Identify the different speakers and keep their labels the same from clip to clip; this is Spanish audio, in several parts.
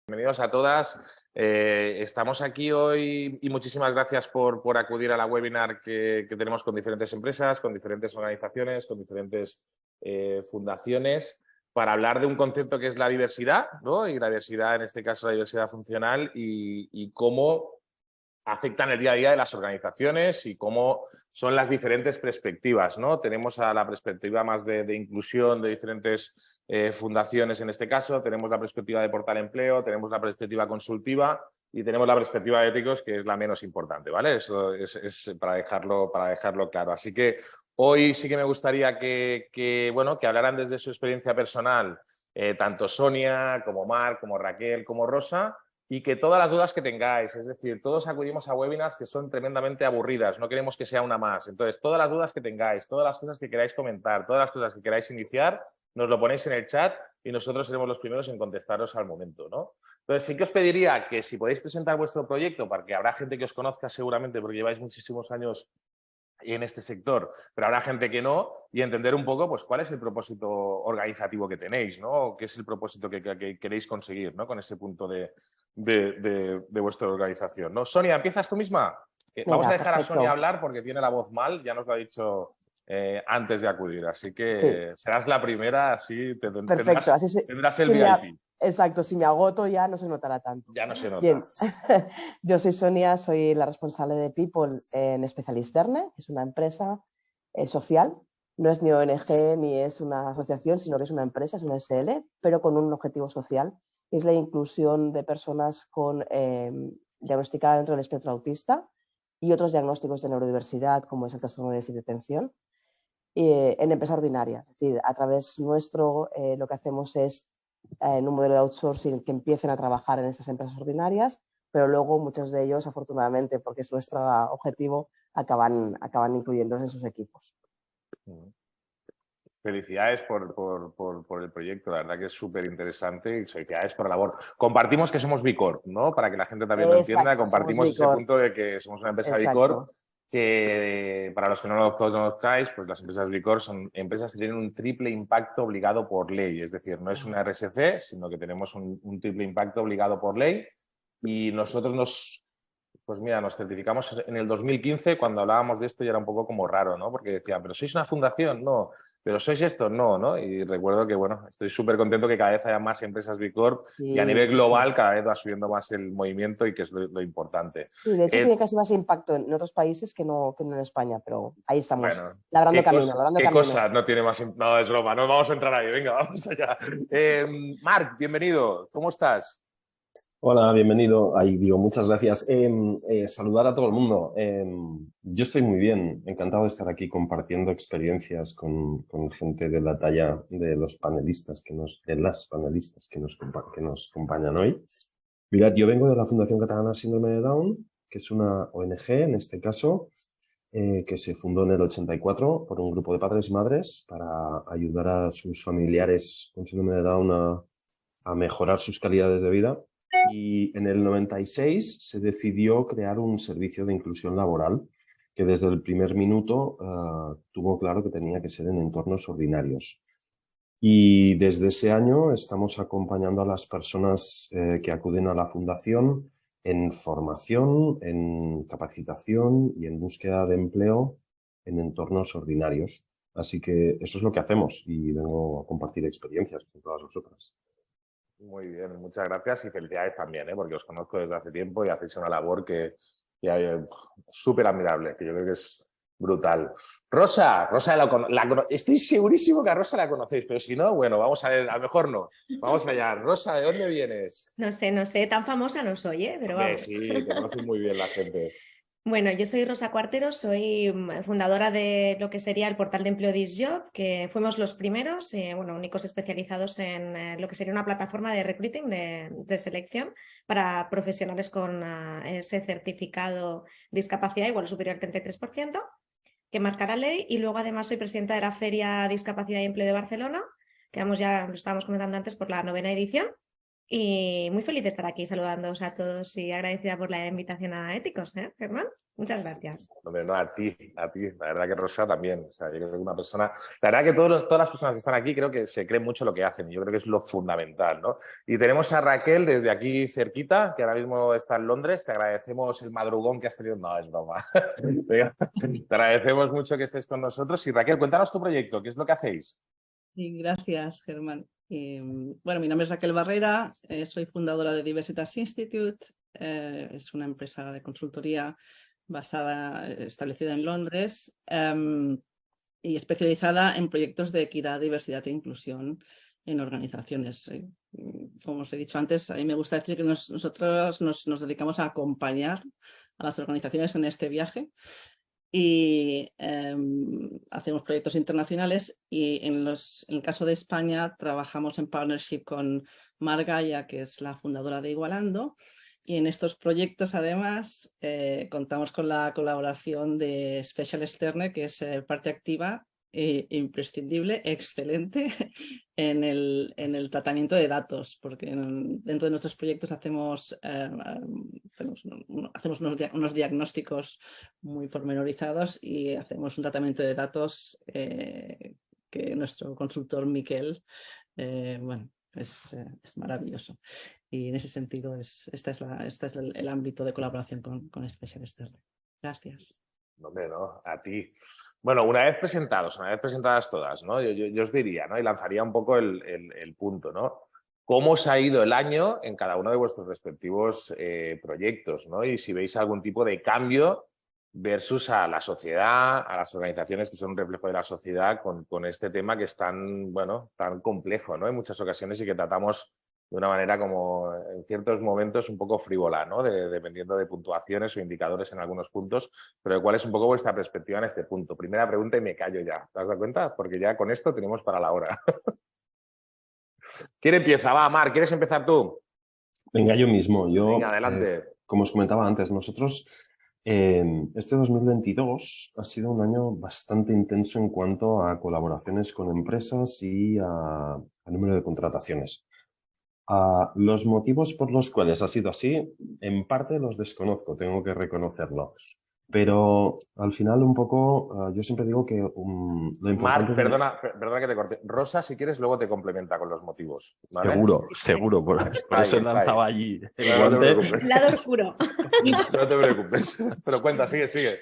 Speaker 1: Bienvenidos a todas. Estamos aquí hoy y muchísimas gracias por acudir a la webinar que tenemos con diferentes empresas, con diferentes organizaciones, con diferentes fundaciones, para hablar de un concepto que es la diversidad, ¿no? Y la diversidad, en este caso, la diversidad funcional y cómo afectan el día a día de las organizaciones y cómo son las diferentes perspectivas, ¿no? Tenemos a la perspectiva más de inclusión de diferentes fundaciones en este caso, tenemos la perspectiva de Portal Empleo, tenemos la perspectiva consultiva y tenemos la perspectiva de éticos, que es la menos importante, ¿vale? Eso es para dejarlo claro. Así que hoy sí que me gustaría que hablaran desde su experiencia personal, tanto Sonia, como Marc, como Raquel, como Rosa, y que todas las dudas que tengáis, es decir, todos acudimos a webinars que son tremendamente aburridas, no queremos que sea una más. Entonces, todas las dudas que tengáis, todas las cosas que queráis comentar, todas las cosas que queráis iniciar, nos lo ponéis en el chat y nosotros seremos los primeros en contestaros al momento, ¿no? Entonces, sí que os pediría que si podéis presentar vuestro proyecto, porque habrá gente que os conozca seguramente porque lleváis muchísimos años en este sector, pero habrá gente que no, y entender un poco pues cuál es el propósito organizativo que tenéis, ¿no? ¿Qué es el propósito que queréis conseguir, ¿no? Con ese punto de vuestra organización, ¿no? Sonia, ¿empiezas tú misma? Vamos a
Speaker 2: Venga,
Speaker 1: dejar a Sonia
Speaker 2: perfecto.
Speaker 1: hablar porque tiene la voz mal, ya nos lo ha dicho antes de acudir, así
Speaker 2: Sí,
Speaker 1: que serás la primera, así
Speaker 2: perfecto. Así
Speaker 1: tendrás el VIP.
Speaker 2: exacto, si me agoto ya no se notará tanto.
Speaker 1: Ya no se
Speaker 2: Bien,
Speaker 1: nota.
Speaker 2: yo soy Sonia, soy la responsable de People en Specialisterne, que es una empresa social. No es ni ONG ni es una asociación, sino que es una empresa, es una SL, pero con un objetivo social. Es la inclusión de personas con diagnosticada dentro del espectro autista y otros diagnósticos de neurodiversidad, como es el trastorno de déficit de atención, en empresas ordinarias. Es decir, a través nuestro lo que hacemos es en un modelo de outsourcing que empiecen a trabajar en estas empresas ordinarias, pero luego muchos de ellos, afortunadamente, porque es nuestro objetivo, acaban incluyéndose en sus equipos.
Speaker 1: Felicidades por el proyecto, la verdad que es súper interesante y felicidades por la labor. Compartimos que somos B Corp, ¿no? Para que la gente también lo entienda,
Speaker 2: Exacto, somos
Speaker 1: compartimos
Speaker 2: B
Speaker 1: ese
Speaker 2: Corp.
Speaker 1: punto de que somos una empresa B Corp,
Speaker 2: Exacto.
Speaker 1: que para los que no lo conozcáis, pues las empresas B Corp son empresas que tienen un triple impacto obligado por ley, es decir, no es una RSC, sino que tenemos un triple impacto obligado por ley y nosotros pues mira, nos certificamos en el 2015, cuando hablábamos de esto y era un poco como raro, ¿no? Porque decían, ¿pero sois una fundación? No. ¿Pero sois esto? No, ¿no? Y recuerdo que, bueno, estoy súper contento que cada vez haya más empresas B Corp y a
Speaker 2: Sí,
Speaker 1: nivel
Speaker 2: sí, sí.
Speaker 1: global cada vez va subiendo más el movimiento y que es lo importante.
Speaker 2: Sí, de hecho tiene casi más impacto en otros países que no en España, pero ahí estamos,
Speaker 1: Bueno,
Speaker 2: labrando camino, labrando
Speaker 1: ¿qué
Speaker 2: camino.
Speaker 1: cosa no tiene más? No, es broma, no vamos a entrar ahí, venga, vamos allá. Marc, bienvenido, ¿cómo estás?
Speaker 3: Hola, bienvenido. Ahí digo, muchas gracias. Saludar a todo el mundo. Yo estoy muy bien, encantado de estar aquí compartiendo experiencias con gente de la talla de los panelistas de las panelistas que nos acompañan hoy. Mirad, yo vengo de la Fundación Catalana Síndrome de Down, que es una ONG en este caso, que se fundó en el 84 por un grupo de padres y madres para ayudar a sus familiares con síndrome de Down a mejorar sus calidades de vida. Y en el 96 se decidió crear un servicio de inclusión laboral que desde el primer minuto tuvo claro que tenía que ser en entornos ordinarios. Y desde ese año estamos acompañando a las personas que acuden a la fundación en formación, en capacitación y en búsqueda de empleo en entornos ordinarios. Así que eso es lo que hacemos y vengo a compartir experiencias con todas vosotras.
Speaker 1: Muy bien, muchas gracias y felicidades también, porque os conozco desde hace tiempo y hacéis una labor que súper admirable, que yo creo que es brutal. Rosa, estoy segurísimo que a Rosa la conocéis, pero si no, bueno, vamos a ver, a lo mejor no. Vamos allá. Rosa, ¿de dónde vienes?
Speaker 4: No sé, tan famosa no soy, pero
Speaker 1: Hombre,
Speaker 4: vamos.
Speaker 1: sí, te conoce muy bien la gente.
Speaker 4: Bueno, yo soy Rosa Cuartero, soy fundadora de lo que sería el portal de empleo DISJOB, que fuimos los primeros, únicos especializados en lo que sería una plataforma de recruiting, de selección para profesionales con ese certificado de discapacidad igual o superior al 33%, que marca la ley. Y luego además soy presidenta de la Feria Discapacidad y Empleo de Barcelona, que vamos ya, lo estábamos comentando antes, por la 9ª edición. Y muy feliz de estar aquí saludándoos a todos y agradecida por la invitación a Éticos, Germán. Muchas gracias.
Speaker 1: Hombre, no, a ti. La verdad que Rosa también. O sea, yo creo que una persona... La verdad que todas las personas que están aquí creo que se creen mucho lo que hacen y yo creo que es lo fundamental, ¿no? Y tenemos a Raquel desde aquí cerquita, que ahora mismo está en Londres. Te agradecemos el madrugón que has tenido. No, es broma. Te agradecemos mucho que estés con nosotros. Y Raquel, cuéntanos tu proyecto. ¿Qué es lo que hacéis?
Speaker 5: Sí, gracias, Germán. Bueno, mi nombre es Raquel Barrera, soy fundadora de Diversitas Institute. Es una empresa de consultoría establecida en Londres y especializada en proyectos de equidad, diversidad e inclusión en organizaciones. Como os he dicho antes, a mí me gusta decir que nosotros nos dedicamos a acompañar a las organizaciones en este viaje. Y hacemos proyectos internacionales y en el caso de España trabajamos en partnership con Margaya, que es la fundadora de Igualando, y en estos proyectos además contamos con la colaboración de Special Sterne, que es parte activa imprescindible, excelente en el tratamiento de datos, porque dentro de nuestros proyectos hacemos unos diagnósticos muy pormenorizados y hacemos un tratamiento de datos que nuestro consultor Miquel, bueno, es maravilloso. Y en ese sentido este es el ámbito de colaboración con Special Sterne. Gracias.
Speaker 1: No, hombre, no, a ti. Bueno, una vez presentadas todas, ¿no? Yo os diría, ¿no? Y lanzaría un poco el punto, ¿no? ¿Cómo os ha ido el año en cada uno de vuestros respectivos proyectos, ¿no? Y si veis algún tipo de cambio versus a la sociedad, a las organizaciones que son un reflejo de la sociedad con este tema que es tan, bueno, tan complejo, ¿no? En muchas ocasiones y que tratamos de una manera como en ciertos momentos un poco frívola, ¿no? Dependiendo de puntuaciones o indicadores en algunos puntos, pero ¿cuál es un poco vuestra perspectiva en este punto? Primera pregunta y me callo ya, ¿te has dado cuenta? Porque ya con esto tenemos para la hora. ¿Quién empieza? Va, Mar, ¿quieres empezar tú?
Speaker 3: Venga, yo mismo.
Speaker 1: Venga, adelante.
Speaker 3: Como os comentaba antes, nosotros este 2022 ha sido un año bastante intenso en cuanto a colaboraciones con empresas y a número de contrataciones. Los motivos por los cuales ha sido así, en parte los desconozco, tengo que reconocerlo. Pero al final un poco, yo siempre digo que lo importante...
Speaker 1: Marc, perdona que te corte. Rosa, si quieres, luego te complementa con los motivos, ¿vale?
Speaker 3: Seguro, por eso he lanzado allí el
Speaker 1: No
Speaker 3: guante.
Speaker 1: te preocupes.
Speaker 4: Lado oscuro.
Speaker 1: No te preocupes. Pero cuenta, sigue.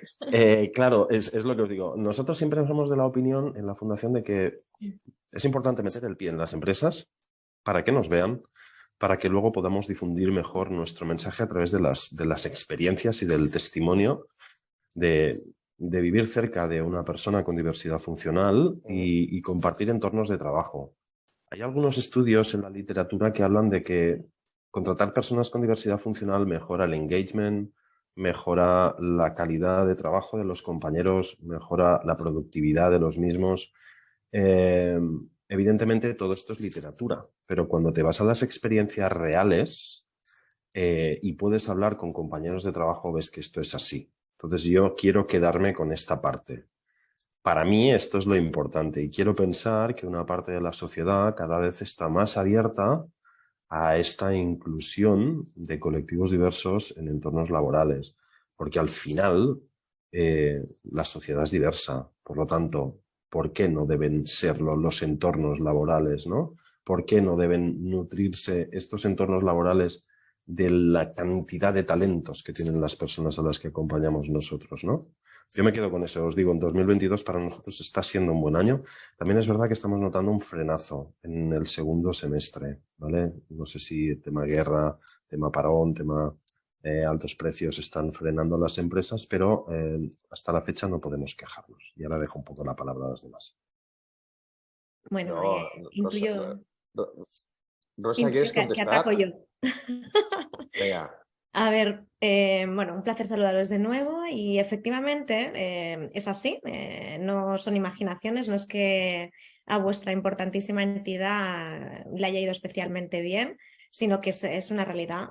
Speaker 3: Claro, es lo que os digo. Nosotros siempre somos de la opinión en la Fundación de que es importante meter el pie en las empresas para que nos vean, para que luego podamos difundir mejor nuestro mensaje a través de las experiencias y del testimonio de vivir cerca de una persona con diversidad funcional y compartir entornos de trabajo. Hay algunos estudios en la literatura que hablan de que contratar personas con diversidad funcional mejora el engagement, mejora la calidad de trabajo de los compañeros, mejora la productividad de los mismos. Evidentemente todo esto es literatura, pero cuando te vas a las experiencias reales y puedes hablar con compañeros de trabajo, ves que esto es así. Entonces yo quiero quedarme con esta parte. Para mí esto es lo importante y quiero pensar que una parte de la sociedad cada vez está más abierta a esta inclusión de colectivos diversos en entornos laborales, porque al final la sociedad es diversa, por lo tanto, ¿por qué no deben serlo los entornos laborales, ¿no? ¿Por qué no deben nutrirse estos entornos laborales de la cantidad de talentos que tienen las personas a las que acompañamos nosotros, ¿no? Yo me quedo con eso, os digo, en 2022 para nosotros está siendo un buen año. También es verdad que estamos notando un frenazo en el segundo semestre, ¿vale? No sé si el tema guerra, tema parón, tema altos precios están frenando las empresas, pero hasta la fecha no podemos quejarnos. Y ahora dejo un poco la palabra a las demás.
Speaker 4: Bueno, intuyo...
Speaker 1: Rosa, ¿quieres contestar?
Speaker 4: Que ataco yo.
Speaker 1: Venga.
Speaker 4: A ver, bueno, un placer saludaros de nuevo y efectivamente es así, no son imaginaciones, no es que a vuestra importantísima entidad le haya ido especialmente bien, sino que es una realidad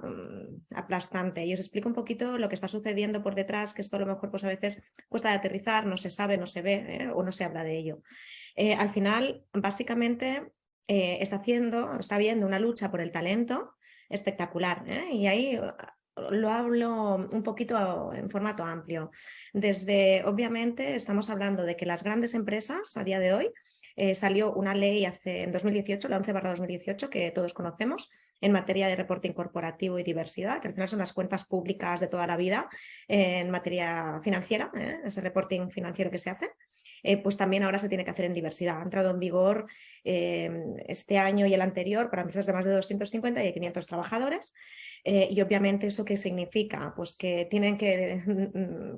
Speaker 4: aplastante. Y os explico un poquito lo que está sucediendo por detrás, que esto a lo mejor pues a veces cuesta de aterrizar, no se sabe, no se ve o no se habla de ello. Al final, básicamente, está habiendo una lucha por el talento espectacular, ¿eh? Y ahí lo hablo un poquito en formato amplio. Desde, obviamente, estamos hablando de que las grandes empresas a día de hoy salió una ley en 2018, la 11/2018, que todos conocemos, en materia de reporting corporativo y diversidad, que al final son las cuentas públicas de toda la vida en materia financiera, ese reporting financiero que se hace. Pues también ahora se tiene que hacer en diversidad. Ha entrado en vigor este año y el anterior para empresas de más de 250 y de 500 trabajadores. Y obviamente eso qué significa, pues que tienen que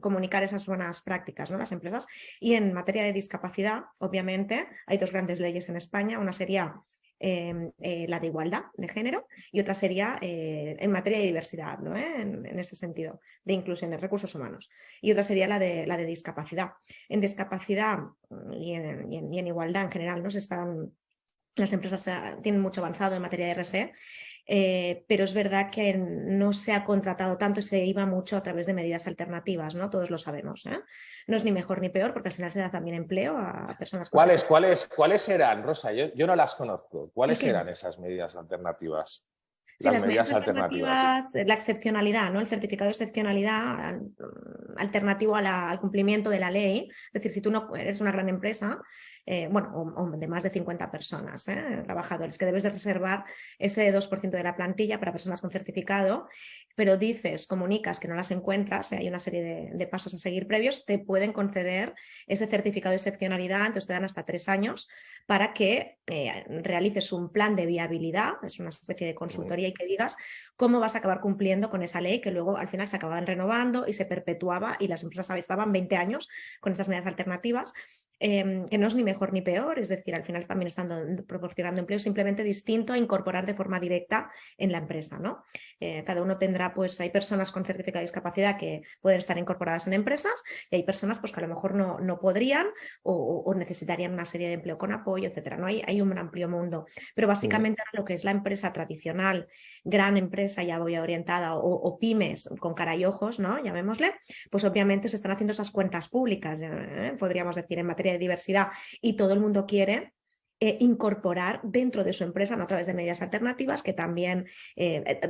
Speaker 4: comunicar esas buenas prácticas, ¿no? Las empresas. Y en materia de discapacidad, obviamente, hay dos grandes leyes en España. Una sería la de igualdad de género y otra sería en materia de diversidad, ¿no? En este sentido, de inclusión de recursos humanos. Y otra sería la de discapacidad. En discapacidad y en igualdad en general, ¿no? Las empresas tienen mucho avanzado en materia de RSE, pero es verdad que no se ha contratado tanto y se iba mucho a través de medidas alternativas, ¿no? Todos lo sabemos, ¿eh? No es ni mejor ni peor porque al final se da también empleo a personas.
Speaker 1: ¿Cuáles eran, Rosa? Yo no las conozco. ¿Cuáles
Speaker 4: ¿El qué?
Speaker 1: eran esas medidas alternativas?
Speaker 4: Sí, las medidas alternativas, la excepcionalidad, ¿no? El certificado de excepcionalidad alternativo al cumplimiento de la ley. Es decir, si tú no eres una gran empresa, o de más de 50 personas, trabajadores, que debes de reservar ese 2% de la plantilla para personas con certificado, pero comunicas que no las encuentras, hay una serie de pasos a seguir previos, te pueden conceder ese certificado de excepcionalidad, entonces te dan hasta 3 años para que realices un plan de viabilidad, es una especie de consultoría, y que digas cómo vas a acabar cumpliendo con esa ley que luego al final se acababan renovando y se perpetuaba y las empresas estaban 20 años con estas medidas alternativas. Que no es ni mejor ni peor, es decir, al final también están proporcionando empleo simplemente distinto a incorporar de forma directa en la empresa, ¿no? Cada uno tendrá, pues hay personas con certificado de discapacidad que pueden estar incorporadas en empresas y hay personas pues, que a lo mejor no podrían o necesitarían una serie de empleo con apoyo, etcétera, ¿no? Hay un amplio mundo, pero básicamente lo que es la empresa tradicional, gran empresa ya voy orientada o pymes con cara y ojos, ¿no? Llamémosle, pues obviamente se están haciendo esas cuentas públicas, podríamos decir, en materia de diversidad, y todo el mundo quiere incorporar dentro de su empresa, ¿no? A través de medidas alternativas que también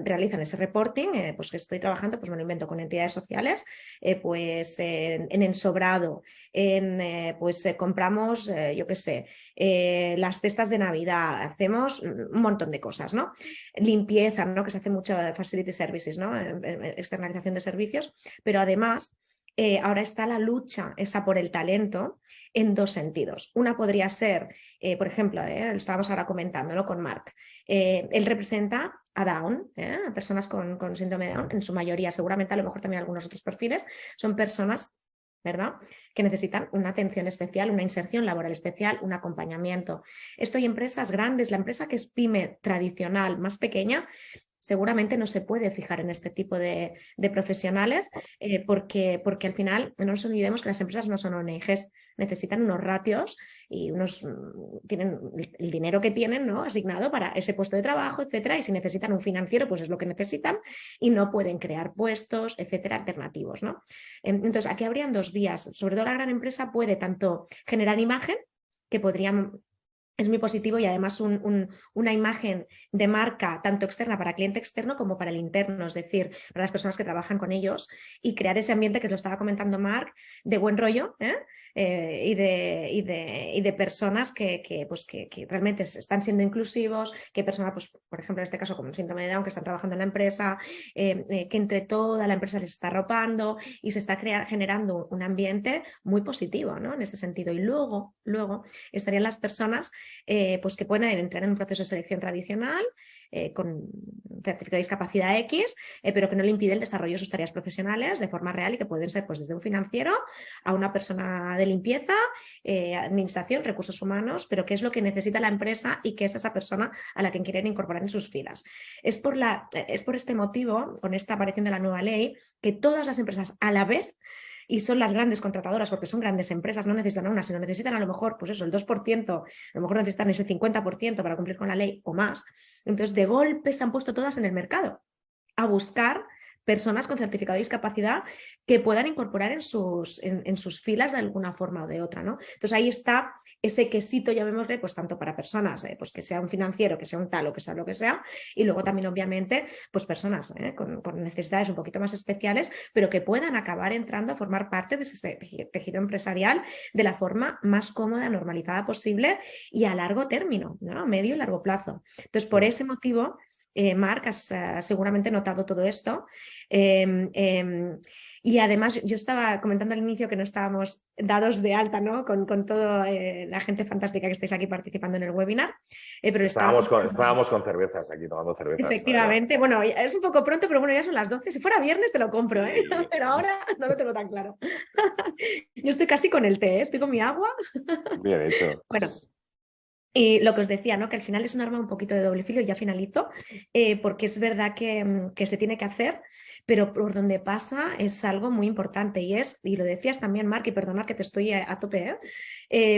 Speaker 4: realizan ese reporting, pues que estoy trabajando, pues me lo invento con entidades sociales, pues en ensobrado, compramos, yo qué sé, las cestas de Navidad, hacemos un montón de cosas, ¿no? Limpieza, ¿no? Que se hace mucho facility services, ¿no? Externalización de servicios, pero además ahora está la lucha esa por el talento en dos sentidos. Una podría ser, por ejemplo, lo estábamos ahora comentando, ¿no? Con Marc. Él representa a Down, a personas con síndrome de Down, en su mayoría, seguramente a lo mejor también algunos otros perfiles, son personas, ¿verdad?, que necesitan una atención especial, una inserción laboral especial, un acompañamiento. Esto hay empresas grandes, la empresa que es pyme tradicional, más pequeña, seguramente no se puede fijar en este tipo de profesionales porque al final no nos olvidemos que las empresas no son ONGs, necesitan unos ratios y tienen el dinero que tienen, ¿no?, asignado para ese puesto de trabajo, etcétera, y si necesitan un financiero, pues es lo que necesitan y no pueden crear puestos, etcétera, alternativos, ¿no? Entonces, aquí habrían dos vías. Sobre todo la gran empresa puede tanto generar imagen, que podrían... Es muy positivo y además una imagen de marca tanto externa para cliente externo como para el interno, es decir, para las personas que trabajan con ellos, y crear ese ambiente que lo estaba comentando Marc, de buen rollo, y de personas que realmente están siendo inclusivos, que personas, pues, por ejemplo, en este caso como síndrome de Down, que están trabajando en la empresa, que entre toda la empresa les está arropando y se está generando un ambiente muy positivo, ¿no?, en este sentido. Y luego estarían las personas pues que pueden entrar en un proceso de selección tradicional con certificado de discapacidad X, pero que no le impide el desarrollo de sus tareas profesionales de forma real y que pueden ser, pues, desde un financiero a una persona de limpieza, administración, recursos humanos, pero qué es lo que necesita la empresa y qué es esa persona a la que quieren incorporar en sus filas. Es por este motivo, con esta aparición de la nueva ley, que todas las empresas a la vez, y son las grandes contratadoras porque son grandes empresas, no necesitan una, sino necesitan a lo mejor, pues eso, el 2%, a lo mejor necesitan ese 50% para cumplir con la ley o más. Entonces, de golpe se han puesto todas en el mercado a buscar personas con certificado de discapacidad que puedan incorporar en sus filas de alguna forma o de otra, ¿no? Entonces ahí está ese quesito, llamémosle, pues tanto para personas, pues que sea un financiero, que sea un tal o que sea lo que sea, y luego también obviamente pues personas con necesidades un poquito más especiales, pero que puedan acabar entrando a formar parte de ese tejido empresarial de la forma más cómoda, normalizada posible y a largo término, ¿no? A medio y largo plazo. Entonces por ese motivo, Marc, has seguramente notado todo esto. Y además yo estaba comentando al inicio que no estábamos dados de alta, ¿no? Con toda la gente fantástica que estáis aquí participando en el webinar. Pero
Speaker 1: estábamos con cervezas aquí, tomando cervezas.
Speaker 4: Efectivamente. Bueno, es un poco pronto, pero bueno, ya son las 12. Si fuera viernes te lo compro, ¿eh? Sí. Pero ahora no lo tengo tan claro. Yo estoy casi con el té, ¿eh? Estoy con mi agua.
Speaker 1: Bien hecho.
Speaker 4: Bueno. Y lo que os decía, ¿no? Que al final es un arma un poquito de doble filo, ya finalizo, porque es verdad que se tiene que hacer, pero por donde pasa es algo muy importante y lo decías también, Marc, y perdona que te estoy a tope,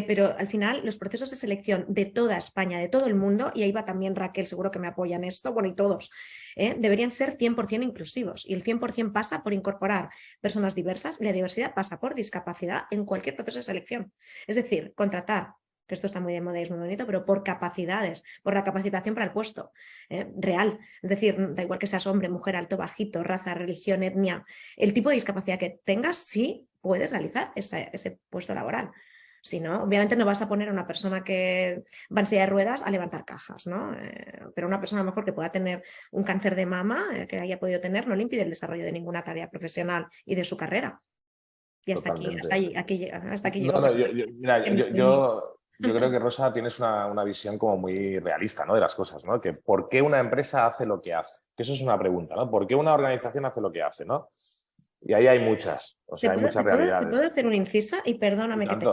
Speaker 4: pero al final los procesos de selección de toda España, de todo el mundo, y ahí va también Raquel, seguro que me apoya en esto, bueno, y todos, deberían ser 100% inclusivos, y el 100% pasa por incorporar personas diversas, y la diversidad pasa por discapacidad en cualquier proceso de selección. Es decir, contratar, que esto está muy de moda y es muy bonito, pero por capacidades, por la capacitación para el puesto real. Es decir, da igual que seas hombre, mujer, alto, bajito, raza, religión, etnia, el tipo de discapacidad que tengas, sí puedes realizar ese puesto laboral. Si no, obviamente no vas a poner a una persona que va en silla de ruedas a levantar cajas, ¿no? Pero una persona a lo mejor que pueda tener un cáncer de mama, que haya podido tener, no le impide el desarrollo de ninguna tarea profesional y de su carrera. Y hasta aquí llegó.
Speaker 1: Yo creo que, Rosa, tienes una visión como muy realista, ¿no? De las cosas, ¿no? Que ¿por qué una empresa hace lo que hace? Que eso es una pregunta, ¿no? ¿Por qué una organización hace lo que hace, ¿no? Y ahí hay muchas, o sea, hay muchas realidades.
Speaker 4: ¿Te puedo hacer un inciso? Y perdóname que te...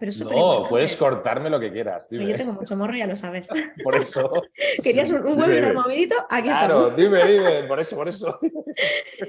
Speaker 4: pero es
Speaker 1: no, puedes cortarme lo que quieras, dime.
Speaker 4: Yo tengo mucho morro, ya lo sabes.
Speaker 1: Por eso.
Speaker 4: ¿Querías un webinar movidito? Aquí
Speaker 1: claro,
Speaker 4: estamos.
Speaker 1: dime, por eso.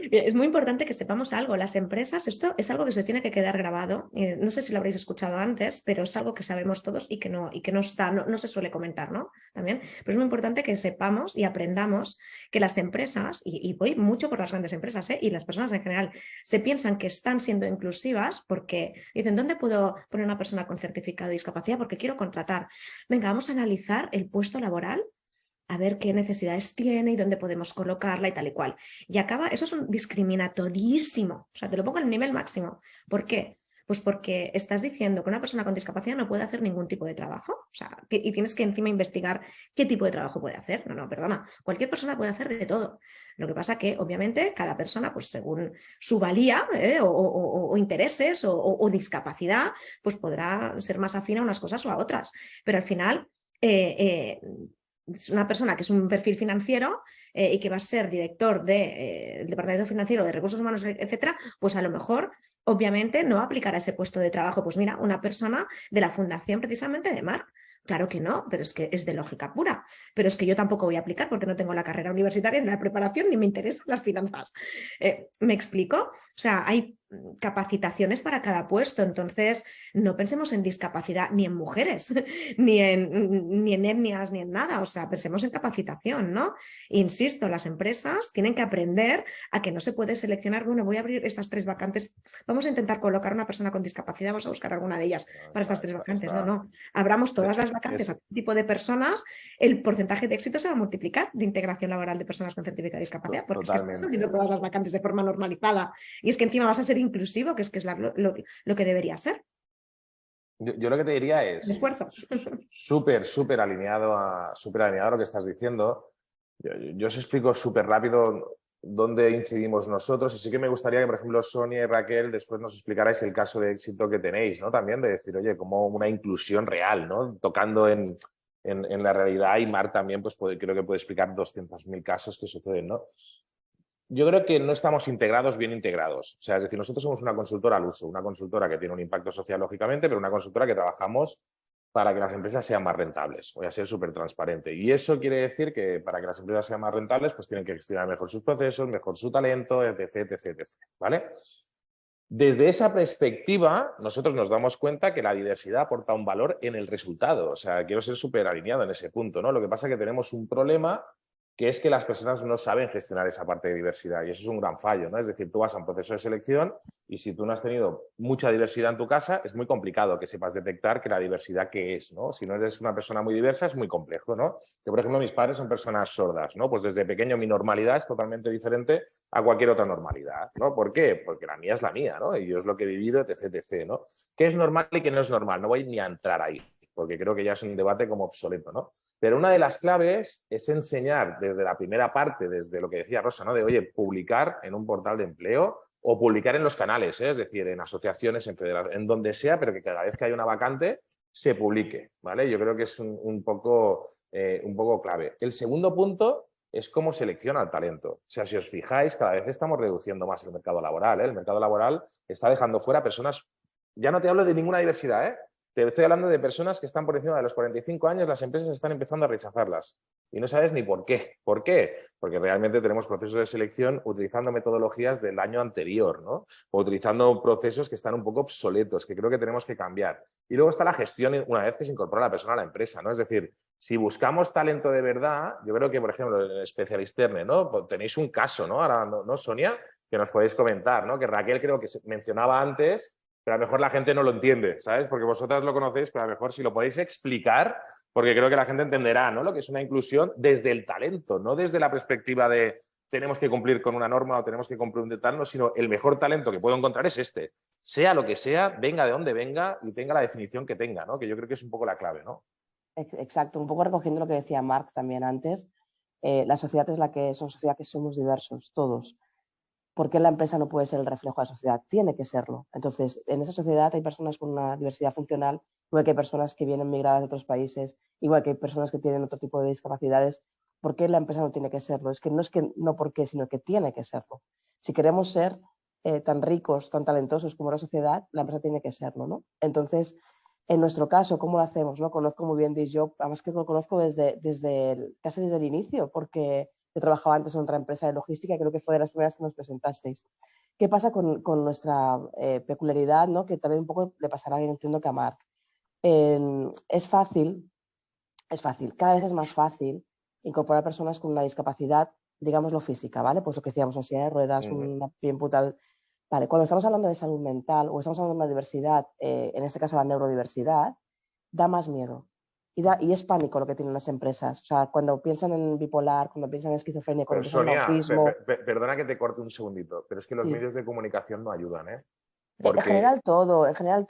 Speaker 4: Es muy importante que sepamos algo. Las empresas, esto es algo que se tiene que quedar grabado. No sé si lo habréis escuchado antes, pero es algo que sabemos todos y que no se suele comentar, ¿no? También. Pero es muy importante que sepamos y aprendamos que las empresas, y voy mucho por las grandes empresas, y las personas en general, se piensan que están siendo inclusivas porque dicen, ¿dónde puedo poner una persona con certificado de discapacidad? Porque quiero contratar. Venga, vamos a analizar el puesto laboral, a ver qué necesidades tiene y dónde podemos colocarla y tal y cual. Y acaba, eso es un discriminatorísimo. O sea, te lo pongo al nivel máximo. ¿Por qué? Pues porque estás diciendo que una persona con discapacidad no puede hacer ningún tipo de trabajo, o sea, y tienes que encima investigar qué tipo de trabajo puede hacer. No, perdona, cualquier persona puede hacer de todo. Lo que pasa que, obviamente, cada persona, pues según su valía o intereses o discapacidad, pues podrá ser más afín a unas cosas o a otras. Pero al final, es una persona que es un perfil financiero y que va a ser director del departamento financiero de recursos humanos, etcétera, pues a lo mejor obviamente no va a aplicar a ese puesto de trabajo. Pues mira, una persona de la fundación precisamente de Marc. Claro que no, pero es que es de lógica pura. Pero es que yo tampoco voy a aplicar porque no tengo la carrera universitaria ni la preparación ni me interesan las finanzas. ¿Me explico? O sea, hay capacitaciones para cada puesto, entonces no pensemos en discapacidad ni en mujeres, ni en etnias, ni en nada, o sea, pensemos en capacitación, ¿no? Insisto, las empresas tienen que aprender a que no se puede seleccionar, bueno, voy a abrir estas 3 vacantes, vamos a intentar colocar a una persona con discapacidad, vamos a buscar alguna de ellas para estas 3 vacantes, no, abramos todas las vacantes a todo tipo de personas, el porcentaje de éxito se va a multiplicar de integración laboral de personas con certificado de discapacidad, porque es que estás abriendo todas las vacantes de forma normalizada y es que encima vas a ser inclusivo, que es lo que debería ser.
Speaker 1: Yo lo que te diría es
Speaker 4: esfuerzo.
Speaker 1: súper alineado a lo que estás diciendo. Yo os explico súper rápido dónde incidimos nosotros y sí que me gustaría que, por ejemplo, Sonia y Raquel después nos explicarais el caso de éxito que tenéis, ¿no? También de decir, oye, como una inclusión real, ¿no? Tocando en la realidad, y Marc también pues creo que puede explicar 200.000 casos que suceden, ¿no? Yo creo que no estamos bien integrados. O sea, es decir, nosotros somos una consultora al uso, una consultora que tiene un impacto social, lógicamente, pero una consultora que trabajamos para que las empresas sean más rentables. Voy a ser súper transparente. Y eso quiere decir que para que las empresas sean más rentables, pues tienen que gestionar mejor sus procesos, mejor su talento, etc. ¿Vale? Desde esa perspectiva, nosotros nos damos cuenta que la diversidad aporta un valor en el resultado. O sea, quiero ser súper alineado en ese punto, ¿no? Lo que pasa es que tenemos un problema que es que las personas no saben gestionar esa parte de diversidad y eso es un gran fallo, ¿no? Es decir, tú vas a un proceso de selección y si tú no has tenido mucha diversidad en tu casa, es muy complicado que sepas detectar que la diversidad qué es, ¿no? Si no eres una persona muy diversa, es muy complejo, ¿no? Yo, por ejemplo, mis padres son personas sordas, ¿no? Pues desde pequeño mi normalidad es totalmente diferente a cualquier otra normalidad, ¿no? ¿Por qué? Porque la mía es la mía, ¿no? Y yo es lo que he vivido, etc, etc, ¿no? ¿Qué es normal y qué no es normal? No voy ni a entrar ahí, porque creo que ya es un debate como obsoleto, ¿no? Pero una de las claves es enseñar desde la primera parte, desde lo que decía Rosa, ¿no? De, oye, publicar en un portal de empleo o publicar en los canales, ¿eh? Es decir, en asociaciones, en federaciones, en donde sea, pero que cada vez que haya una vacante se publique, ¿vale? Yo creo que es un poco clave. El segundo punto es cómo selecciona el talento. O sea, si os fijáis, cada vez estamos reduciendo más el mercado laboral, ¿eh? El mercado laboral está dejando fuera personas, ya no te hablo de ninguna diversidad, ¿eh? Te estoy hablando de personas que están por encima de los 45 años, las empresas están empezando a rechazarlas. Y no sabes ni por qué. ¿Por qué? Porque realmente tenemos procesos de selección utilizando metodologías del año anterior, ¿no? O utilizando procesos que están un poco obsoletos, que creo que tenemos que cambiar. Y luego está la gestión una vez que se incorpora la persona a la empresa, ¿no? Es decir, si buscamos talento de verdad, yo creo que, por ejemplo, en el Specialisterne, ¿no? Tenéis un caso, ¿no? Ahora, ¿no, Sonia? Que nos podéis comentar, ¿no? Que Raquel creo que mencionaba antes, pero a lo mejor la gente no lo entiende, ¿sabes? Porque vosotras lo conocéis, pero a lo mejor si lo podéis explicar, porque creo que la gente entenderá, ¿no? Lo que es una inclusión desde el talento, no desde la perspectiva de tenemos que cumplir con una norma o tenemos que cumplir un tal, sino el mejor talento que puedo encontrar es este. Sea lo que sea, venga de donde venga y tenga la definición que tenga, ¿no? Que yo creo que es un poco la clave, ¿no?
Speaker 2: Exacto, un poco recogiendo lo que decía Marc también antes, la sociedad es la que es una sociedad que somos diversos, todos. ¿Por qué la empresa no puede ser el reflejo de la sociedad? Tiene que serlo. Entonces, en esa sociedad hay personas con una diversidad funcional, igual que hay personas que vienen migradas de otros países, igual que hay personas que tienen otro tipo de discapacidades. ¿Por qué la empresa no tiene que serlo? Es que no por qué, sino que tiene que serlo. Si queremos ser tan ricos, tan talentosos como la sociedad, la empresa tiene que serlo, ¿no? Entonces, en nuestro caso, ¿cómo lo hacemos? ¿No? Conozco muy bien DISJOB, además que lo conozco casi desde el inicio, porque yo trabajaba antes en otra empresa de logística, creo que fue de las primeras que nos presentasteis. ¿Qué pasa con nuestra peculiaridad, ¿no? Que también un poco le pasará, entiendo, que a Marc? Es fácil, cada vez es más fácil incorporar personas con una discapacidad, digámoslo física, ¿vale? Pues lo que decíamos, así, ruedas, una pie amputado. Vale, cuando estamos hablando de salud mental o estamos hablando de una diversidad, en este caso la neurodiversidad, da más miedo. Y es pánico lo que tienen las empresas. O sea, cuando piensan en bipolar, cuando piensan en esquizofrenia, cuando piensan en autismo...
Speaker 1: Perdona que te corte un segundito, pero es que los medios de comunicación no ayudan, ¿eh?
Speaker 2: Porque... En general todo. Al final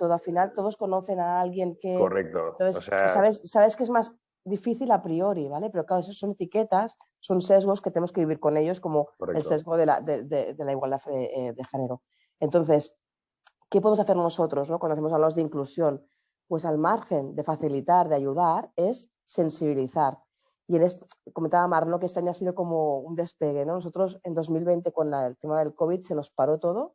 Speaker 2: todos conocen a alguien que...
Speaker 1: Correcto.
Speaker 2: Entonces, sabes que es más difícil a priori, ¿vale? Pero claro, eso son etiquetas, son sesgos que tenemos que vivir con ellos, como el sesgo de la igualdad de género. Entonces, ¿qué podemos hacer nosotros, ¿no? Cuando hablamos de inclusión? Pues al margen de facilitar, de ayudar, es sensibilizar. Y comentaba Marno que este año ha sido como un despegue, ¿no? Nosotros en 2020 con el tema del COVID se nos paró todo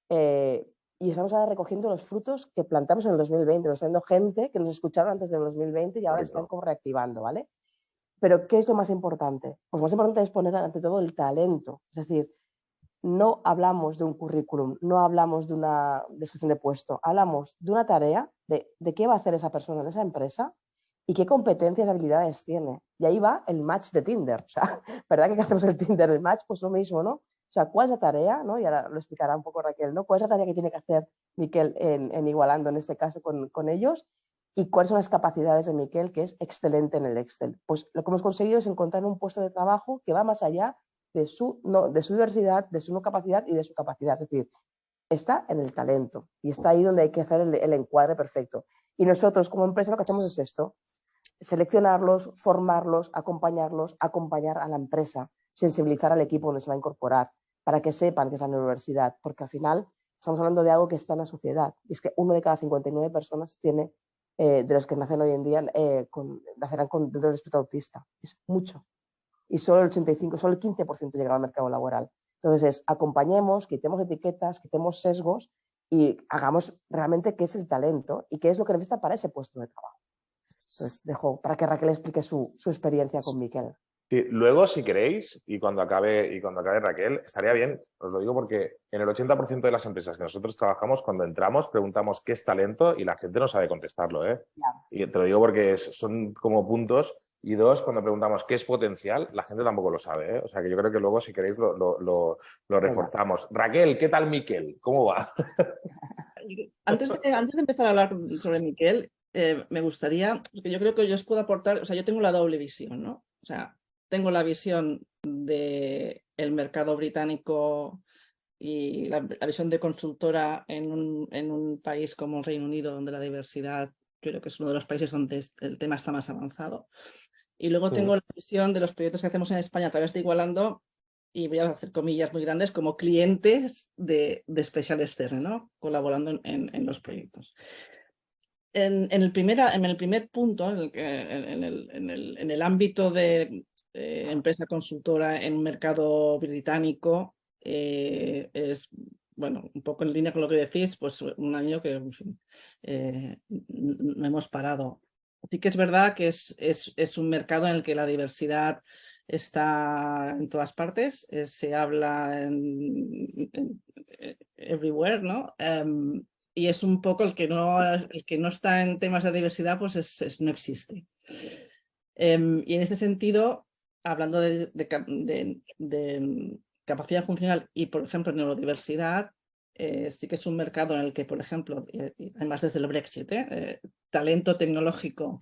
Speaker 2: y estamos ahora recogiendo los frutos que plantamos en el 2020. Nos está viendo gente que nos escucharon antes del 2020 y ahora están como reactivando, ¿vale? Pero ¿qué es lo más importante? Pues lo más importante es poner ante todo el talento. Es decir, no hablamos de un currículum, no hablamos de una descripción de puesto, hablamos de una tarea, de qué va a hacer esa persona en esa empresa y qué competencias y habilidades tiene. Y ahí va el match de Tinder. O sea, ¿verdad que hacemos el Tinder, el match? Pues lo mismo, ¿no? O sea, ¿cuál es la tarea? ¿No? Y ahora lo explicará un poco Raquel, ¿no? ¿Cuál es la tarea que tiene que hacer Miquel en Igualando, en este caso, con ellos? ¿Y cuáles son las capacidades de Miquel, que es excelente en el Excel? Pues lo que hemos conseguido es encontrar un puesto de trabajo que va más allá de su diversidad, de su no capacidad y de su capacidad. Es decir, está en el talento y está ahí donde hay que hacer el encuadre perfecto. Y nosotros como empresa lo que hacemos es esto, seleccionarlos, formarlos, acompañarlos, acompañar a la empresa, sensibilizar al equipo donde se va a incorporar para que sepan que es la universidad, porque al final estamos hablando de algo que está en la sociedad. Y es que 1 de cada 59 personas tiene, de los que nacen hoy en día, nacerán con el espectro autista. Es mucho. Y solo el 15% llegará al mercado laboral. Entonces, acompañemos, quitemos etiquetas, quitemos sesgos y hagamos realmente qué es el talento y qué es lo que necesita para ese puesto de trabajo. Entonces, dejo para que Raquel explique su experiencia con Miquel.
Speaker 1: Sí, luego, si queréis, y cuando acabe Raquel, estaría bien, os lo digo porque en el 80% de las empresas que nosotros trabajamos, cuando entramos, preguntamos qué es talento y la gente no sabe contestarlo, ¿eh?
Speaker 2: Yeah.
Speaker 1: Y te lo digo porque son como puntos Y dos, cuando preguntamos qué es potencial, la gente tampoco lo sabe, ¿eh? O sea que yo creo que luego, si queréis, lo reforzamos. Raquel, ¿qué tal Miquel? ¿Cómo va?
Speaker 5: Antes de empezar a hablar sobre Miquel, me gustaría, porque yo creo que yo os puedo aportar, o sea, yo tengo la doble visión, ¿no? O sea, tengo la visión del mercado británico y la visión de consultora en un país como el Reino Unido, donde la diversidad creo que es uno de los países donde el tema está más avanzado. Y luego tengo la visión de los proyectos que hacemos en España a través de Igualando, y voy a hacer comillas muy grandes, como clientes de Special Sterne, ¿no? Colaborando en los proyectos. En el primer punto, en el ámbito de empresa consultora en un mercado británico, es, bueno, un poco en línea con lo que decís, pues un año que, en fin, no hemos parado. Sí que es verdad que es un mercado en el que la diversidad está en todas partes, se habla everywhere, ¿no? Y es un poco el que no está en temas de diversidad, pues no existe. Y en este sentido, hablando de capacidad funcional y, por ejemplo, neurodiversidad, sí que es un mercado en el que, por ejemplo, además desde el Brexit, talento tecnológico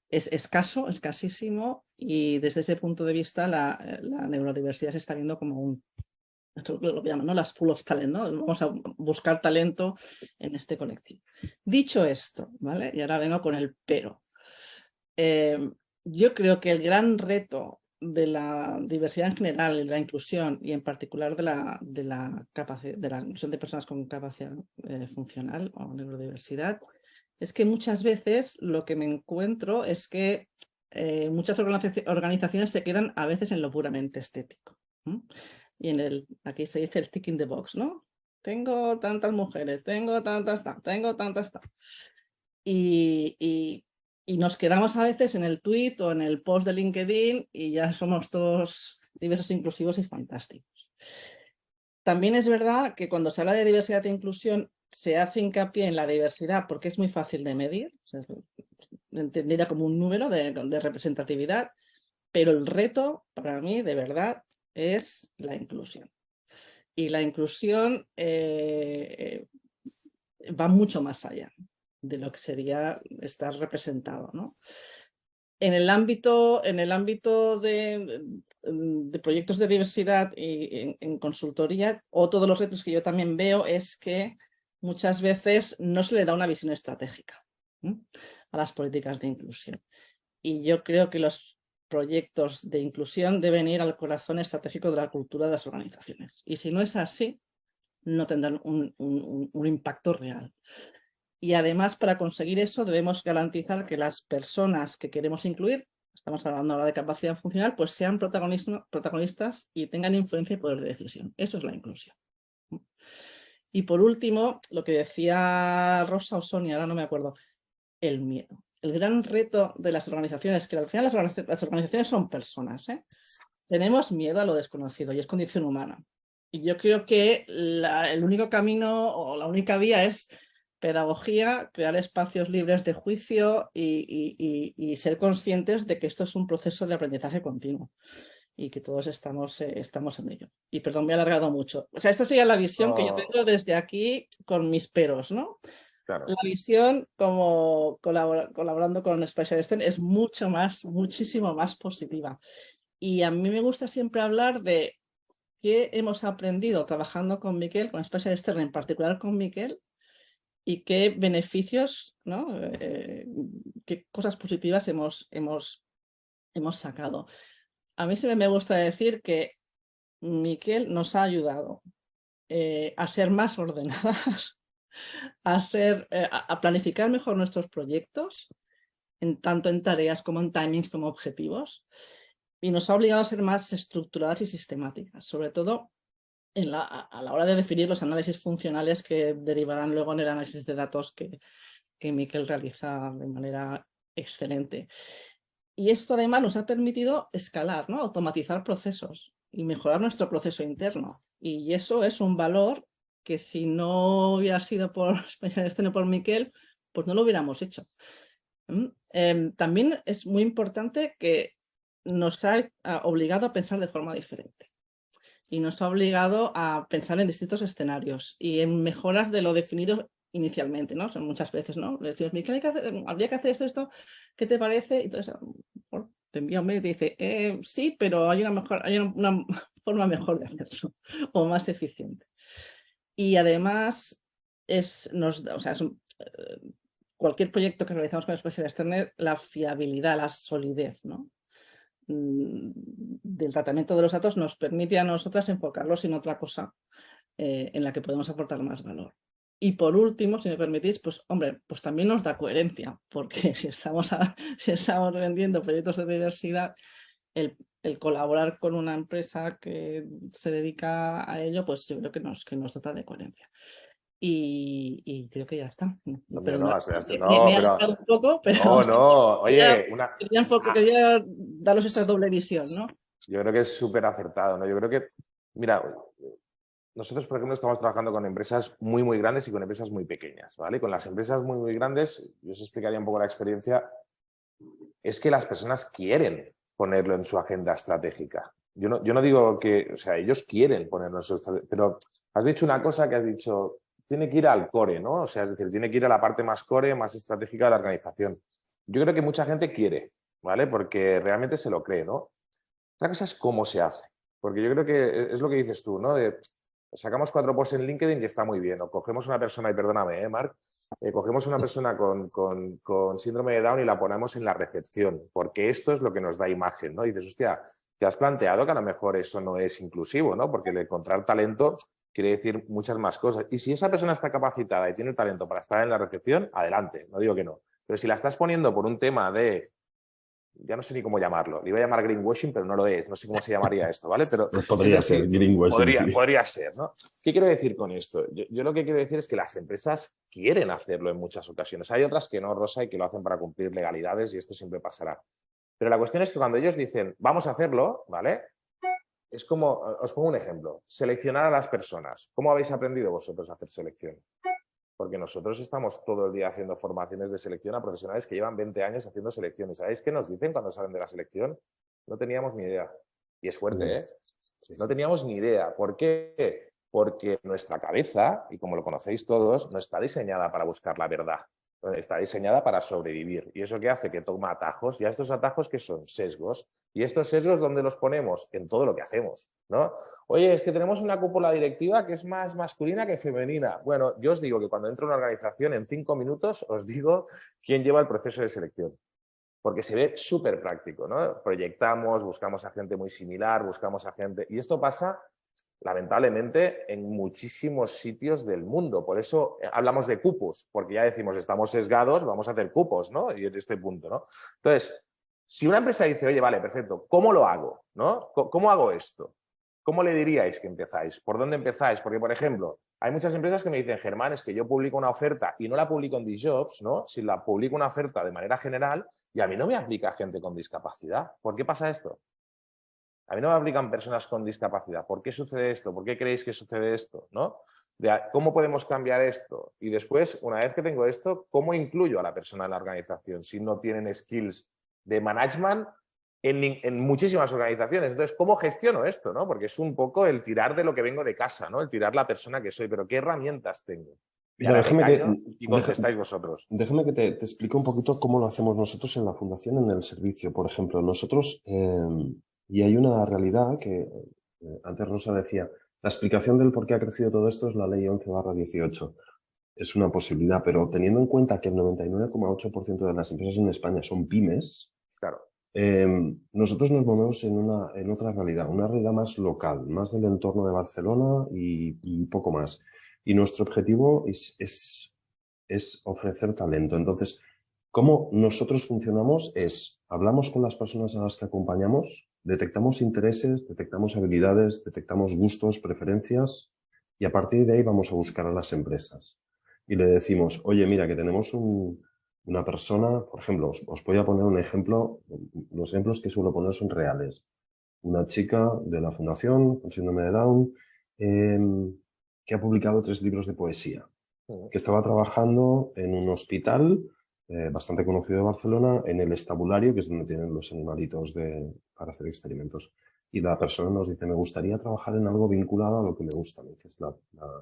Speaker 5: es escaso, escasísimo, y desde ese punto de vista la neurodiversidad se está viendo como lo que llaman, ¿no? Las pool of talent, ¿no? Vamos a buscar talento en este colectivo. Dicho esto, ¿vale? Y ahora vengo con el pero. Yo creo que el gran reto de la diversidad en general, de la inclusión y en particular de la inclusión de personas con capacidad funcional o neurodiversidad, es que muchas veces lo que me encuentro es que muchas organizaciones se quedan a veces en lo puramente estético. Y aquí se dice el tick in the box, ¿no? Tengo tantas mujeres, tengo tantas. Y nos quedamos a veces en el tweet o en el post de LinkedIn y ya somos todos diversos, inclusivos y fantásticos. También es verdad que cuando se habla de diversidad e inclusión se hace hincapié en la diversidad porque es muy fácil de medir, entendida como un número de representatividad, pero el reto para mí de verdad es la inclusión. Y la inclusión va mucho más allá de lo que sería estar representado, ¿no? En el ámbito de proyectos de diversidad y en consultoría, otro de los retos que yo también veo es que muchas veces no se le da una visión estratégica, ¿no?, a las políticas de inclusión. Y yo creo que los proyectos de inclusión deben ir al corazón estratégico de la cultura de las organizaciones. Y si no es así, no tendrán un impacto real. Y además, para conseguir eso, debemos garantizar que las personas que queremos incluir, estamos hablando ahora de capacidad funcional, pues sean protagonistas y tengan influencia y poder de decisión. Eso es la inclusión. Y por último, lo que decía Rosa o Sonia, ahora no me acuerdo, el miedo. El gran reto de las organizaciones, que al final las organizaciones son personas, ¿eh? Tenemos miedo a lo desconocido y es condición humana. Y yo creo que el único camino o la única vía es pedagogía, crear espacios libres de juicio y ser conscientes de que esto es un proceso de aprendizaje continuo y que todos estamos en ello. Y perdón, me he alargado mucho. O sea, esta sería la visión que yo tengo desde aquí con mis peros, ¿no?
Speaker 1: Claro.
Speaker 5: La visión como colaborando con Special Sterne es muchísimo más positiva. Y a mí me gusta siempre hablar de qué hemos aprendido trabajando con Miquel, con Special Sterne, en particular con Miquel, y qué beneficios, ¿no?, qué cosas positivas hemos sacado. A mí siempre me gusta decir que Miquel nos ha ayudado a ser más ordenadas, a planificar mejor nuestros proyectos, tanto en tareas como en timings como objetivos, y nos ha obligado a ser más estructuradas y sistemáticas, sobre todo a la hora de definir los análisis funcionales que derivarán luego en el análisis de datos que Miquel realiza de manera excelente. Y esto además nos ha permitido escalar, ¿no?, automatizar procesos y mejorar nuestro proceso interno. Y eso es un valor que si no hubiera sido por Special Sterne, por Miquel, pues no lo hubiéramos hecho. También es muy importante que nos ha obligado a pensar de forma diferente y nos ha obligado a pensar en distintos escenarios y en mejoras de lo definido inicialmente, ¿no? Son muchas veces, ¿no? Le decimos, habría que hacer esto, ¿qué te parece? Y entonces te envía un mail y te dice, sí, pero hay una forma mejor de hacerlo o más eficiente. Y además, cualquier proyecto que realizamos con Special External, la fiabilidad, la solidez, ¿no? Del tratamiento de los datos nos permite a nosotras enfocarlos en otra cosa en la que podemos aportar más valor. Y por último, si me permitís, pues hombre, pues también nos da coherencia, porque si estamos vendiendo proyectos de diversidad, el colaborar con una empresa que se dedica a ello, pues yo creo que nos dota de coherencia. Y creo que ya está.
Speaker 1: Pero
Speaker 5: me
Speaker 1: ha
Speaker 5: ha un poco, pero
Speaker 1: no, oye,
Speaker 5: quería daros esta doble visión, ¿no?
Speaker 1: Yo creo que es súper acertado, ¿no? Yo creo que, mira, nosotros, por ejemplo, estamos trabajando con empresas muy, muy grandes y con empresas muy pequeñas, ¿vale? Con las empresas muy, muy grandes, yo os explicaría un poco la experiencia, es que las personas quieren ponerlo en su agenda estratégica. Yo no digo que, o sea, ellos quieren ponerlo en su estrategia, pero has dicho una cosa que has dicho, tiene que ir al core, ¿no? O sea, es decir, tiene que ir a la parte más core, más estratégica de la organización. Yo creo que mucha gente quiere, ¿vale? Porque realmente se lo cree, ¿no? Otra cosa es cómo se hace, porque yo creo que es lo que dices tú, ¿no? Sacamos 4 posts en LinkedIn y está muy bien, o cogemos una persona, y perdóname, Marc, cogemos una persona con síndrome de Down y la ponemos en la recepción, porque esto es lo que nos da imagen, ¿no? Y dices, hostia, te has planteado que a lo mejor eso no es inclusivo, ¿no? Porque el encontrar talento quiere decir muchas más cosas. Y si esa persona está capacitada y tiene talento para estar en la recepción, adelante, no digo que no. Pero si la estás poniendo por un tema de, ya no sé ni cómo llamarlo, le iba a llamar greenwashing, pero no lo es, no sé cómo se llamaría esto, ¿vale? Pero
Speaker 3: pues podría ser greenwashing.
Speaker 1: Podría ser, ¿no? ¿Qué quiero decir con esto? Yo lo que quiero decir es que las empresas quieren hacerlo en muchas ocasiones. Hay otras que no, Rosa, y que lo hacen para cumplir legalidades y esto siempre pasará. Pero la cuestión es que cuando ellos dicen, vamos a hacerlo, ¿vale? Es como, os pongo un ejemplo, seleccionar a las personas. ¿Cómo habéis aprendido vosotros a hacer selección? Porque nosotros estamos todo el día haciendo formaciones de selección a profesionales que llevan 20 años haciendo selecciones. ¿Sabéis qué nos dicen cuando salen de la selección? No teníamos ni idea. Y es fuerte, ¿eh? No teníamos ni idea. ¿Por qué? Porque nuestra cabeza, y como lo conocéis todos, no está diseñada para buscar la verdad. Está diseñada para sobrevivir. ¿Y eso qué hace? Que toma atajos. ¿Y a estos atajos qué son? Sesgos. ¿Y estos sesgos dónde los ponemos? En todo lo que hacemos, ¿no? Oye, es que tenemos una cúpula directiva que es más masculina que femenina. Bueno, yo os digo que cuando entro en una organización, en 5 minutos os digo quién lleva el proceso de selección. Porque se ve súper práctico, ¿no? Proyectamos, buscamos a gente muy similar, buscamos a gente... Y esto pasa, lamentablemente, en muchísimos sitios del mundo. Por eso hablamos de cupos, porque ya decimos, estamos sesgados, vamos a hacer cupos, ¿no? Y en este punto, ¿no? Entonces, si una empresa dice, oye, vale, perfecto, ¿cómo lo hago? ¿No? ¿Cómo hago esto? ¿Cómo le diríais que empezáis? ¿Por dónde empezáis? Porque, por ejemplo, hay muchas empresas que me dicen, Germán, es que yo publico una oferta y no la publico en Disjobs, ¿no? Si la publico una oferta de manera general y a mí no me aplica gente con discapacidad. ¿Por qué pasa esto? A mí no me aplican personas con discapacidad. ¿Por qué sucede esto? ¿Por qué creéis que sucede esto? ¿No? ¿Cómo podemos cambiar esto? Y después, una vez que tengo esto, ¿cómo incluyo a la persona en la organización si no tienen skills de management en muchísimas organizaciones? Entonces, ¿cómo gestiono esto? ¿No? Porque es un poco el tirar de lo que vengo de casa, ¿no? El tirar la persona que soy, pero ¿qué herramientas tengo?
Speaker 3: Mira,
Speaker 1: y contestáis vosotros.
Speaker 3: Déjame que te explique un poquito cómo lo hacemos nosotros en la fundación, en el servicio. Por ejemplo, nosotros, y hay una realidad que antes Rosa decía, la explicación del por qué ha crecido todo esto es la ley 11/18. Es una posibilidad, pero teniendo en cuenta que el 99,8% de las empresas en España son pymes,
Speaker 1: claro.
Speaker 3: Nosotros nos movemos en otra realidad, una realidad más local, más del entorno de Barcelona y poco más. Y nuestro objetivo es ofrecer talento. Entonces, ¿cómo nosotros funcionamos? Hablamos con las personas a las que acompañamos, detectamos intereses, detectamos habilidades, detectamos gustos, preferencias y a partir de ahí vamos a buscar a las empresas. Y le decimos, oye, mira, que tenemos una persona, por ejemplo, os voy a poner un ejemplo, los ejemplos que suelo poner son reales. Una chica de la fundación con síndrome de Down que ha publicado 3 libros de poesía, que estaba trabajando en un hospital bastante conocido de Barcelona, en el estabulario, que es donde tienen los animalitos para hacer experimentos. Y la persona nos dice, me gustaría trabajar en algo vinculado a lo que me gusta, ¿no? Que es la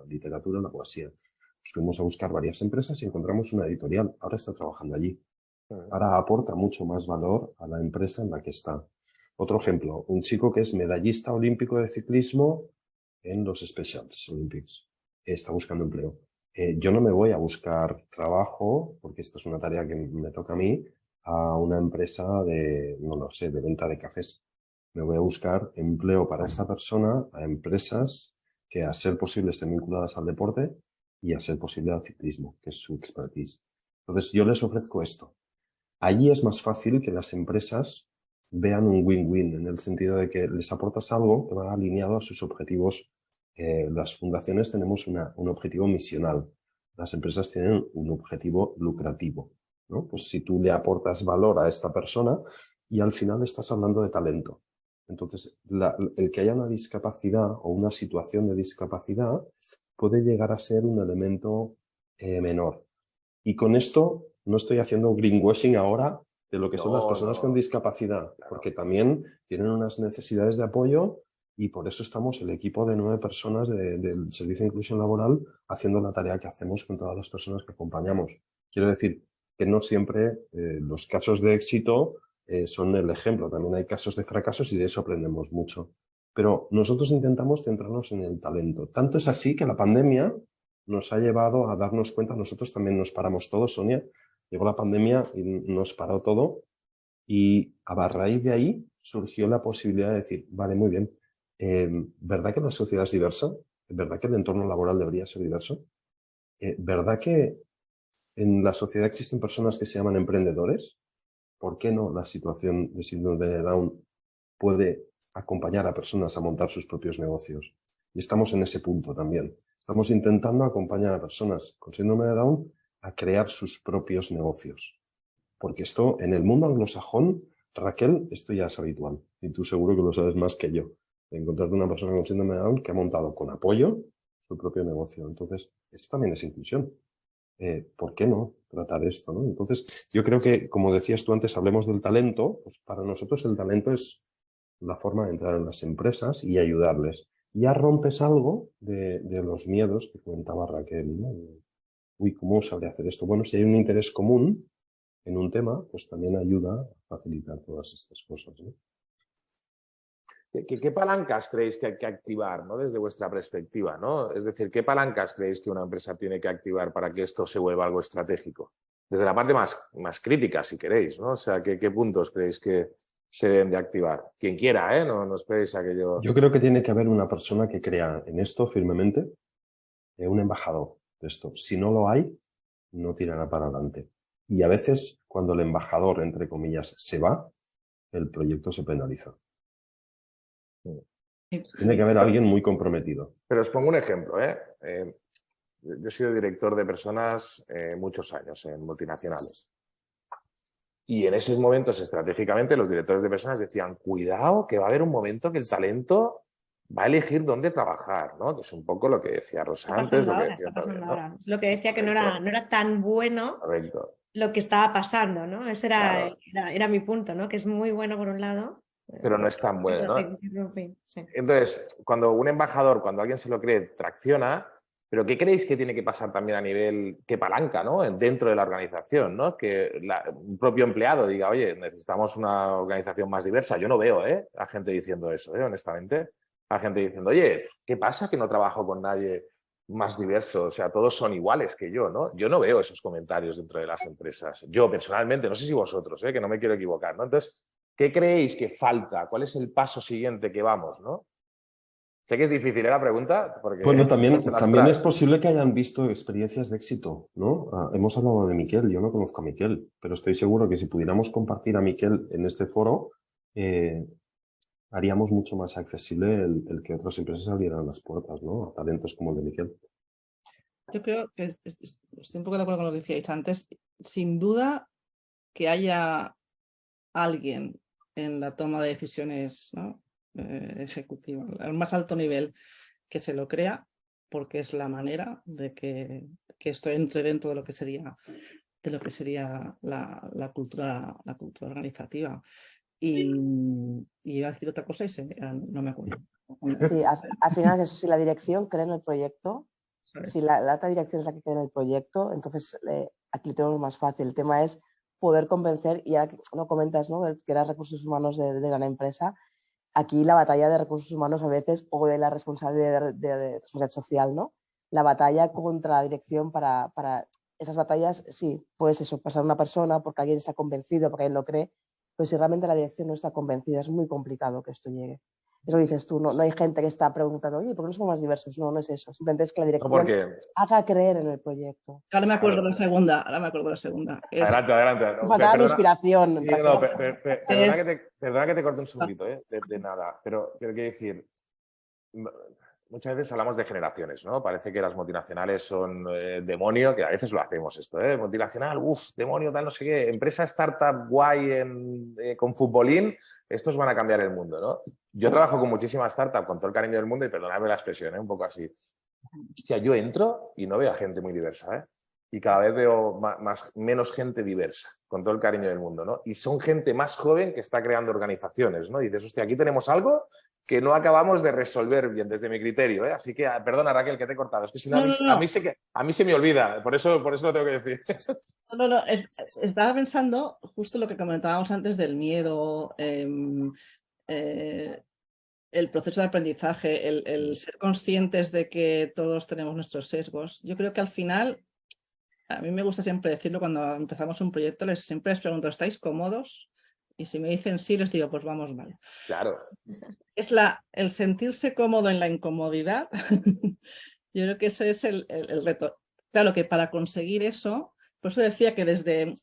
Speaker 3: literatura, la poesía. Pues fuimos a buscar varias empresas y encontramos una editorial. Ahora está trabajando allí. Ahora aporta mucho más valor a la empresa en la que está. Otro ejemplo, un chico que es medallista olímpico de ciclismo en los Specials Olympics. Está buscando empleo. Yo no me voy a buscar trabajo, porque esto es una tarea que me toca a mí, a una empresa de, no lo sé, de venta de cafés. Me voy a buscar empleo para esta persona a empresas que a ser posible estén vinculadas al deporte y a ser posible al ciclismo, que es su expertise. Entonces yo les ofrezco esto. Allí es más fácil que las empresas vean un win-win, en el sentido de que les aportas algo que va alineado a sus objetivos. Las fundaciones tenemos un objetivo misional, las empresas tienen un objetivo lucrativo, ¿no? Pues si tú le aportas valor a esta persona y al final estás hablando de talento. Entonces, el que haya una discapacidad o una situación de discapacidad puede llegar a ser un elemento menor. Y con esto no estoy haciendo greenwashing ahora de lo que son las personas con discapacidad, porque también tienen unas necesidades de apoyo y por eso estamos el equipo de 9 personas del Servicio de Inclusión Laboral haciendo la tarea que hacemos con todas las personas que acompañamos. Quiero decir que no siempre los casos de éxito son el ejemplo, también hay casos de fracasos y de eso aprendemos mucho. Pero nosotros intentamos centrarnos en el talento. Tanto es así que la pandemia nos ha llevado a darnos cuenta, nosotros también nos paramos todos, Sonia, llegó la pandemia y nos paró todo y a raíz de ahí surgió la posibilidad de decir, vale, muy bien, ¿verdad que la sociedad es diversa? ¿Verdad que el entorno laboral debería ser diverso? ¿Verdad que en la sociedad existen personas que se llaman emprendedores? ¿Por qué no la situación de síndrome de Down puede acompañar a personas a montar sus propios negocios? Y estamos en ese punto también. Estamos intentando acompañar a personas con síndrome de Down a crear sus propios negocios. Porque esto, en el mundo anglosajón, Raquel, esto ya es habitual. Y tú seguro que lo sabes más que yo. Encontrarte una persona con síndrome de Down que ha montado con apoyo su propio negocio. Entonces, esto también es inclusión. ¿Por qué no tratar esto, ¿no? Entonces, yo creo que, como decías tú antes, hablemos del talento. Pues para nosotros el talento es la forma de entrar en las empresas y ayudarles. Ya rompes algo de los miedos que comentaba Raquel, ¿no? Uy, ¿cómo sabré hacer esto? Bueno, si hay un interés común en un tema, pues también ayuda a facilitar todas estas cosas, ¿no?
Speaker 1: ¿Qué palancas creéis que hay que activar, ¿no? Desde vuestra perspectiva, ¿no? Es decir, ¿qué palancas creéis que una empresa tiene que activar para que esto se vuelva algo estratégico? Desde la parte más crítica, si queréis, ¿no? O sea, ¿qué puntos creéis que se deben de activar? Quien quiera, ¿eh? No esperéis a que yo...
Speaker 3: Yo creo que tiene que haber una persona que crea en esto firmemente, un embajador de esto. Si no lo hay, no tirará para adelante. Y a veces, cuando el embajador, entre comillas, se va, el proyecto se penaliza. Tiene que haber alguien muy comprometido.
Speaker 1: Pero os pongo un ejemplo, ¿eh? Yo he sido director de personas muchos años en multinacionales. Y en esos momentos, estratégicamente, los directores de personas decían, cuidado, que va a haber un momento que el talento va a elegir dónde trabajar, ¿no? Que es un poco lo que decía Rosa antes, lo que decía también, ¿no?
Speaker 4: Lo que decía que no era tan bueno
Speaker 1: Correcto.
Speaker 4: lo que estaba pasando, ¿no? Ese
Speaker 1: Claro.
Speaker 4: era mi punto, ¿no? Que es muy bueno por un lado.
Speaker 1: Pero no es tan bueno, ¿no?
Speaker 4: Sí.
Speaker 1: Entonces, cuando un embajador, cuando alguien se lo cree, tracciona, pero ¿qué creéis que tiene que pasar también a nivel, qué palanca, ¿no? Dentro de la organización, ¿no? Que un propio empleado diga, oye, necesitamos una organización más diversa. Yo no veo, a gente diciendo eso, honestamente. A gente diciendo, oye, ¿qué pasa que no trabajo con nadie más diverso? O sea, todos son iguales que yo, ¿no? Yo no veo esos comentarios dentro de las empresas. Yo, personalmente, no sé si vosotros, que no me quiero equivocar, ¿no? Entonces, ¿qué creéis que falta? ¿Cuál es el paso siguiente que vamos, no? Sé que es difícil la pregunta, porque
Speaker 3: Bueno, también es
Speaker 1: trae.
Speaker 3: posible que hayan visto experiencias de éxito, ¿no? Hemos hablado de Miquel, yo no conozco a Miquel, pero estoy seguro que si pudiéramos compartir a Miquel en este foro, haríamos mucho más accesible el que otras empresas abrieran las puertas, ¿no? A talentos como el de Miquel.
Speaker 5: Yo creo que estoy un poco de acuerdo con lo que decíais antes. Sin duda que haya alguien en la toma de decisiones, ¿no? Ejecutiva, al más alto nivel, que se lo crea, porque es la manera de que esto entre dentro de lo que sería lo que sería la cultura organizativa. Y iba a decir otra cosa y no me acuerdo.
Speaker 2: Sí, al final es eso, si la dirección cree en el proyecto, si la alta dirección es la que cree en el proyecto, entonces aquí lo tenemos más fácil. El tema es poder convencer, y ya no comentas, ¿no?, que eras recursos humanos de gran empresa. Aquí la batalla de recursos humanos a veces, o de la responsabilidad de responsabilidad social, ¿no? La batalla contra la dirección para esas batallas, sí, puedes eso, pasar a una persona porque alguien está convencido, porque alguien lo cree, pero si realmente la dirección no está convencida, es muy complicado que esto llegue. Eso dices tú, no hay gente que está preguntando, oye, ¿por qué no somos más diversos? No es eso. Simplemente es que la dirección haga creer en el proyecto.
Speaker 5: Ahora me acuerdo de la segunda.
Speaker 1: Adelante.
Speaker 2: No, falta la inspiración.
Speaker 1: Sí, no, perdona que te corte un segundito, de nada. Pero quiero decir, muchas veces hablamos de generaciones, ¿no? Parece que las multinacionales son demonio, que a veces lo hacemos esto, ¿eh? Multinacional, demonio, tal, no sé qué. Empresa startup guay con futbolín, estos van a cambiar el mundo, ¿no? Yo trabajo con muchísimas startups, con todo el cariño del mundo, y perdonadme la expresión, un poco así. Hostia, yo entro y no veo a gente muy diversa, ¿eh? Y cada vez veo menos gente diversa, con todo el cariño del mundo, ¿no? Y son gente más joven que está creando organizaciones, ¿no? Y dices, hostia, aquí tenemos algo que no acabamos de resolver bien desde mi criterio, ¿eh? Así que, perdona, Raquel, que te he cortado. Es que si no, a mí se me olvida, por eso lo tengo que decir.
Speaker 5: No, estaba pensando justo lo que comentábamos antes del miedo, el proceso de aprendizaje, el ser conscientes de que todos tenemos nuestros sesgos. Yo creo que al final, a mí me gusta siempre decirlo cuando empezamos un proyecto, siempre les pregunto, ¿estáis cómodos? Y si me dicen sí, les digo, pues vamos mal.
Speaker 1: Claro.
Speaker 5: Es el sentirse cómodo en la incomodidad. Yo creo que eso es el reto. Claro que para conseguir eso, por eso decía que desde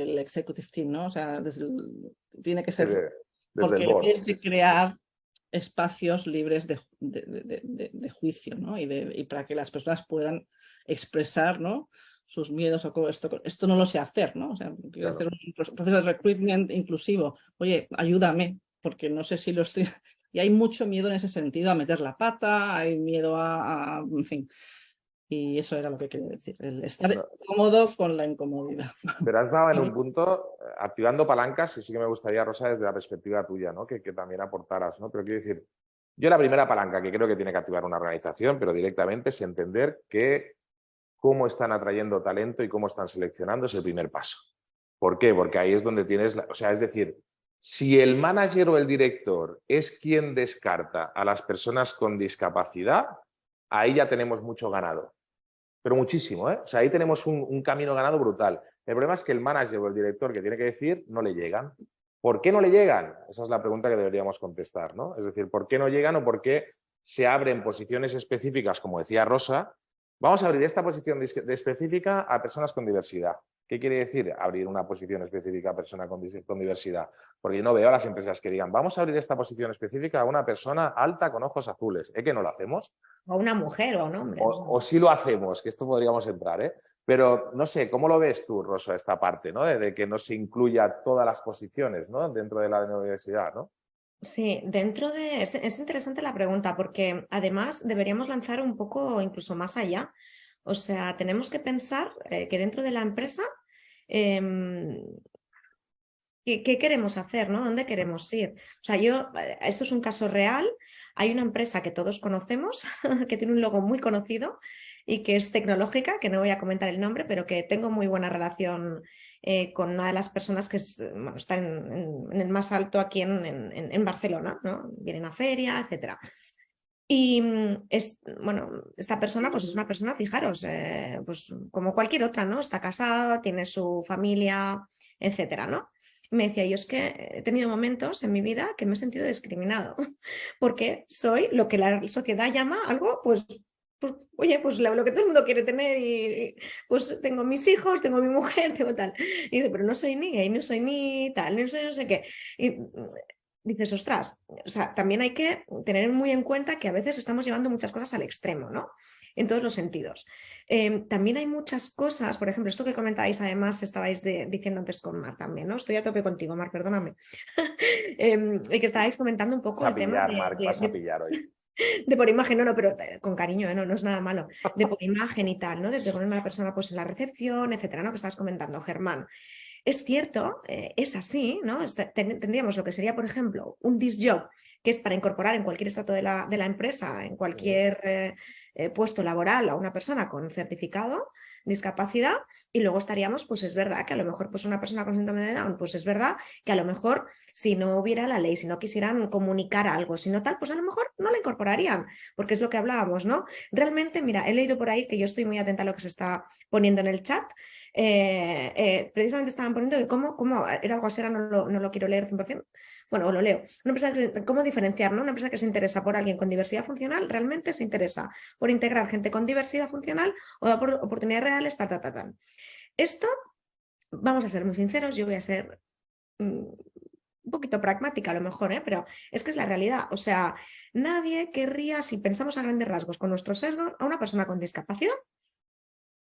Speaker 5: el executive team, ¿no? O sea, tiene que ser... Porque tienes que crear espacios libres de juicio, ¿no? Y para que las personas puedan expresar, ¿no?, sus miedos o esto no lo sé hacer, ¿no? O sea, quiero hacer un proceso de recruitment inclusivo. Oye, ayúdame, porque no sé si lo estoy... Y hay mucho miedo en ese sentido a meter la pata, hay miedo en fin. Y eso era lo que quería decir, el estar cómodo con la incomodidad.
Speaker 1: Pero has dado en un punto, activando palancas, y sí que me gustaría, Rosa, desde la perspectiva tuya, ¿no?, que también aportaras, ¿no? Pero quiero decir, yo la primera palanca que creo que tiene que activar una organización, pero directamente, es entender que cómo están atrayendo talento y cómo están seleccionando es el primer paso. ¿Por qué? Porque ahí es donde tienes... O sea, es decir, si el manager o el director es quien descarta a las personas con discapacidad, ahí ya tenemos mucho ganado. Pero muchísimo, ¿eh? O sea, ahí tenemos un camino ganado brutal. El problema es que el manager o el director que tiene que decir no le llegan. ¿Por qué no le llegan? Esa es la pregunta que deberíamos contestar, ¿no? Es decir, ¿por qué no llegan o por qué se abren posiciones específicas, como decía Rosa? Vamos a abrir esta posición específica a personas con diversidad. ¿Qué quiere decir abrir una posición específica a persona con diversidad? Porque yo no veo a las empresas que digan, vamos a abrir esta posición específica a una persona alta con ojos azules. ¿Es que no lo hacemos?
Speaker 4: O una mujer o un hombre.
Speaker 1: O sí lo hacemos, que esto podríamos entrar, ¿eh? Pero no sé, ¿cómo lo ves tú, Rosa, esta parte, ¿no? De que no se incluya todas las posiciones, ¿no?, dentro de la universidad, ¿no?
Speaker 4: Sí, es interesante la pregunta, porque además deberíamos lanzar un poco incluso más allá. O sea, tenemos que pensar que dentro de la empresa, ¿qué queremos hacer, ¿no? ¿Dónde queremos ir? O sea, esto es un caso real. Hay una empresa que todos conocemos, que tiene un logo muy conocido y que es tecnológica, que no voy a comentar el nombre, pero que tengo muy buena relación con una de las personas que está en el más alto aquí en Barcelona, ¿no? Vienen a feria, etc. Y esta persona pues es una persona, fijaros, pues como cualquier otra, ¿no? Está casada, tiene su familia, etc., ¿no? Me decía, yo es que he tenido momentos en mi vida que me he sentido discriminado porque soy lo que la sociedad llama algo, pues oye, pues lo que todo el mundo quiere tener, y pues tengo mis hijos, tengo mi mujer, tengo tal. Y dice, pero no soy ni gay, no soy ni tal, no soy no sé qué. Y dices, ostras, o sea, también hay que tener muy en cuenta que a veces estamos llevando muchas cosas al extremo, ¿no? En todos los sentidos. También hay muchas cosas, por ejemplo, esto que comentáis, además estabais diciendo antes con Mar también, ¿no? Estoy a tope contigo, Mar, perdóname. Que estabais comentando un poco el tema
Speaker 1: Marc, vas a pillar hoy.
Speaker 4: De por imagen, no, pero con cariño, no es nada malo. De por imagen y tal, ¿no? De poner a una persona pues en la recepción, etcétera, ¿no? Que estás comentando, Germán. Es cierto, es así, ¿no? Tendríamos lo que sería, por ejemplo, un disc job, que es para incorporar en cualquier estrato de la empresa, en cualquier puesto laboral a una persona con certificado, discapacidad, y luego estaríamos, pues es verdad que a lo mejor pues una persona con síndrome de Down, pues es verdad que a lo mejor si no hubiera la ley, si no quisieran comunicar algo, si no tal, pues a lo mejor no la incorporarían, porque es lo que hablábamos, ¿no? Realmente, mira, he leído por ahí, que yo estoy muy atenta a lo que se está poniendo en el chat, precisamente estaban poniendo que cómo era algo así, ahora no lo quiero leer 100%, bueno, lo leo. Una empresa, ¿cómo diferenciar, ¿no? Una empresa que se interesa por alguien con diversidad funcional, realmente se interesa por integrar gente con diversidad funcional o da por oportunidades reales, tal. Esto, vamos a ser muy sinceros, yo voy a ser un poquito pragmática a lo mejor, pero es que es la realidad. O sea, nadie querría, si pensamos a grandes rasgos con nuestro sesgo, a una persona con discapacidad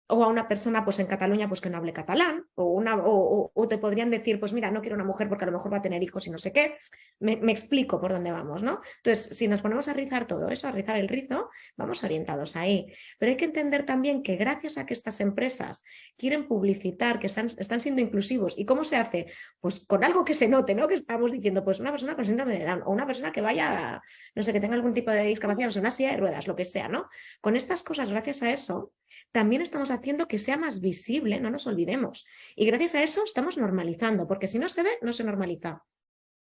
Speaker 4: o a una persona pues en Cataluña pues que no hable catalán, o te podrían decir, pues mira, no quiero una mujer porque a lo mejor va a tener hijos y no sé qué. Me explico por dónde vamos, ¿no? Entonces, si nos ponemos a rizar todo eso, a rizar el rizo, vamos orientados ahí. Pero hay que entender también que gracias a que estas empresas quieren publicitar, que están siendo inclusivos, ¿y cómo se hace? Pues con algo que se note, ¿no? Que estamos diciendo, pues una persona con síndrome de Down, o una persona que vaya, no sé, que tenga algún tipo de discapacidad, o sea, una silla de ruedas, lo que sea, ¿no? Con estas cosas, gracias a eso, también estamos haciendo que sea más visible, no nos olvidemos. Y gracias a eso estamos normalizando, porque si no se ve, no se normaliza.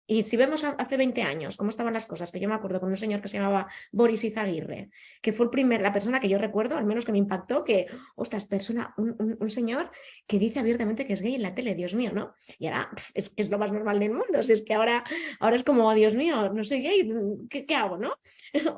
Speaker 4: Y si vemos hace 20 años cómo estaban las cosas, que yo me acuerdo con un señor que se llamaba Boris Izaguirre, que fue la persona que yo recuerdo, al menos que me impactó, que, ostras, un señor que dice abiertamente que es gay en la tele, Dios mío, ¿no? Y ahora es lo más normal del mundo, si es que ahora es como, oh, Dios mío, no soy gay, ¿qué hago, no?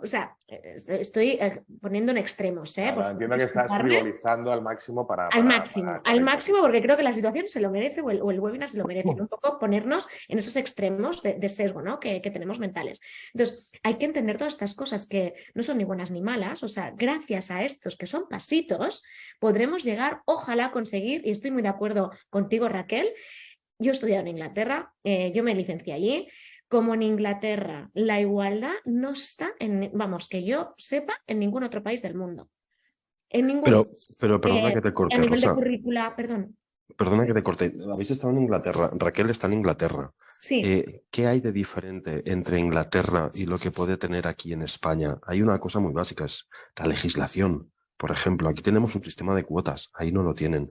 Speaker 4: O sea, estoy poniendo en extremos, ¿eh?
Speaker 1: Ahora, entiendo que estás frivolizando al máximo
Speaker 4: al máximo, porque creo que la situación se lo merece o el webinar se lo merece, un poco ponernos en esos extremos de sesgo, ¿no? que tenemos mentales. Entonces, hay que entender todas estas cosas que no son ni buenas ni malas, o sea, gracias a estos que son pasitos, podremos llegar, ojalá conseguir, y estoy muy de acuerdo contigo, Raquel, yo he estudiado en Inglaterra, yo me licencié allí. Como en Inglaterra la igualdad no está, vamos, que yo sepa, en ningún otro país del mundo. En ningún,
Speaker 3: pero perdona que te corte,
Speaker 4: a nivel
Speaker 3: Rosa.
Speaker 4: de currícula, perdón.
Speaker 3: Perdona que te corte. Habéis estado en Inglaterra. Raquel está en Inglaterra.
Speaker 4: Sí.
Speaker 3: ¿Qué hay de diferente entre Inglaterra y lo que puede tener aquí en España? Hay una cosa muy básica, es la legislación. Por ejemplo, aquí tenemos un sistema de cuotas, ahí no lo tienen.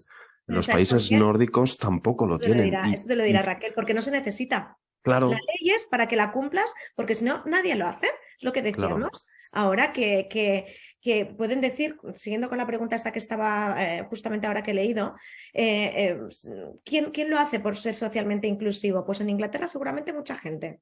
Speaker 3: Los países nórdicos tampoco lo tienen.
Speaker 4: Esto te lo dirá Raquel, porque no se necesita.
Speaker 3: Claro.
Speaker 4: La ley es para que la cumplas, porque si no, nadie lo hace. Es lo que decíamos. Claro. Ahora que pueden decir, siguiendo con la pregunta esta que estaba justamente ahora que he leído, ¿quién lo hace por ser socialmente inclusivo? Pues en Inglaterra seguramente mucha gente.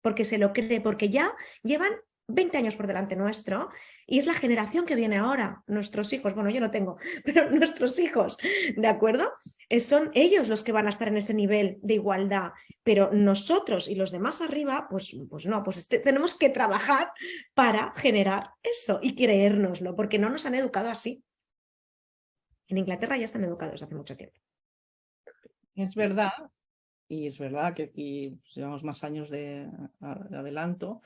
Speaker 4: Porque se lo cree, porque ya llevan 20 años por delante nuestro y es la generación que viene ahora, nuestros hijos, bueno, yo no tengo, pero nuestros hijos, ¿de acuerdo? Son ellos los que van a estar en ese nivel de igualdad, pero nosotros y los demás arriba, pues no, pues tenemos que trabajar para generar eso y creérnoslo, porque no nos han educado así. En Inglaterra ya están educados hace mucho tiempo.
Speaker 5: Es verdad, y es verdad que aquí llevamos más años de adelanto,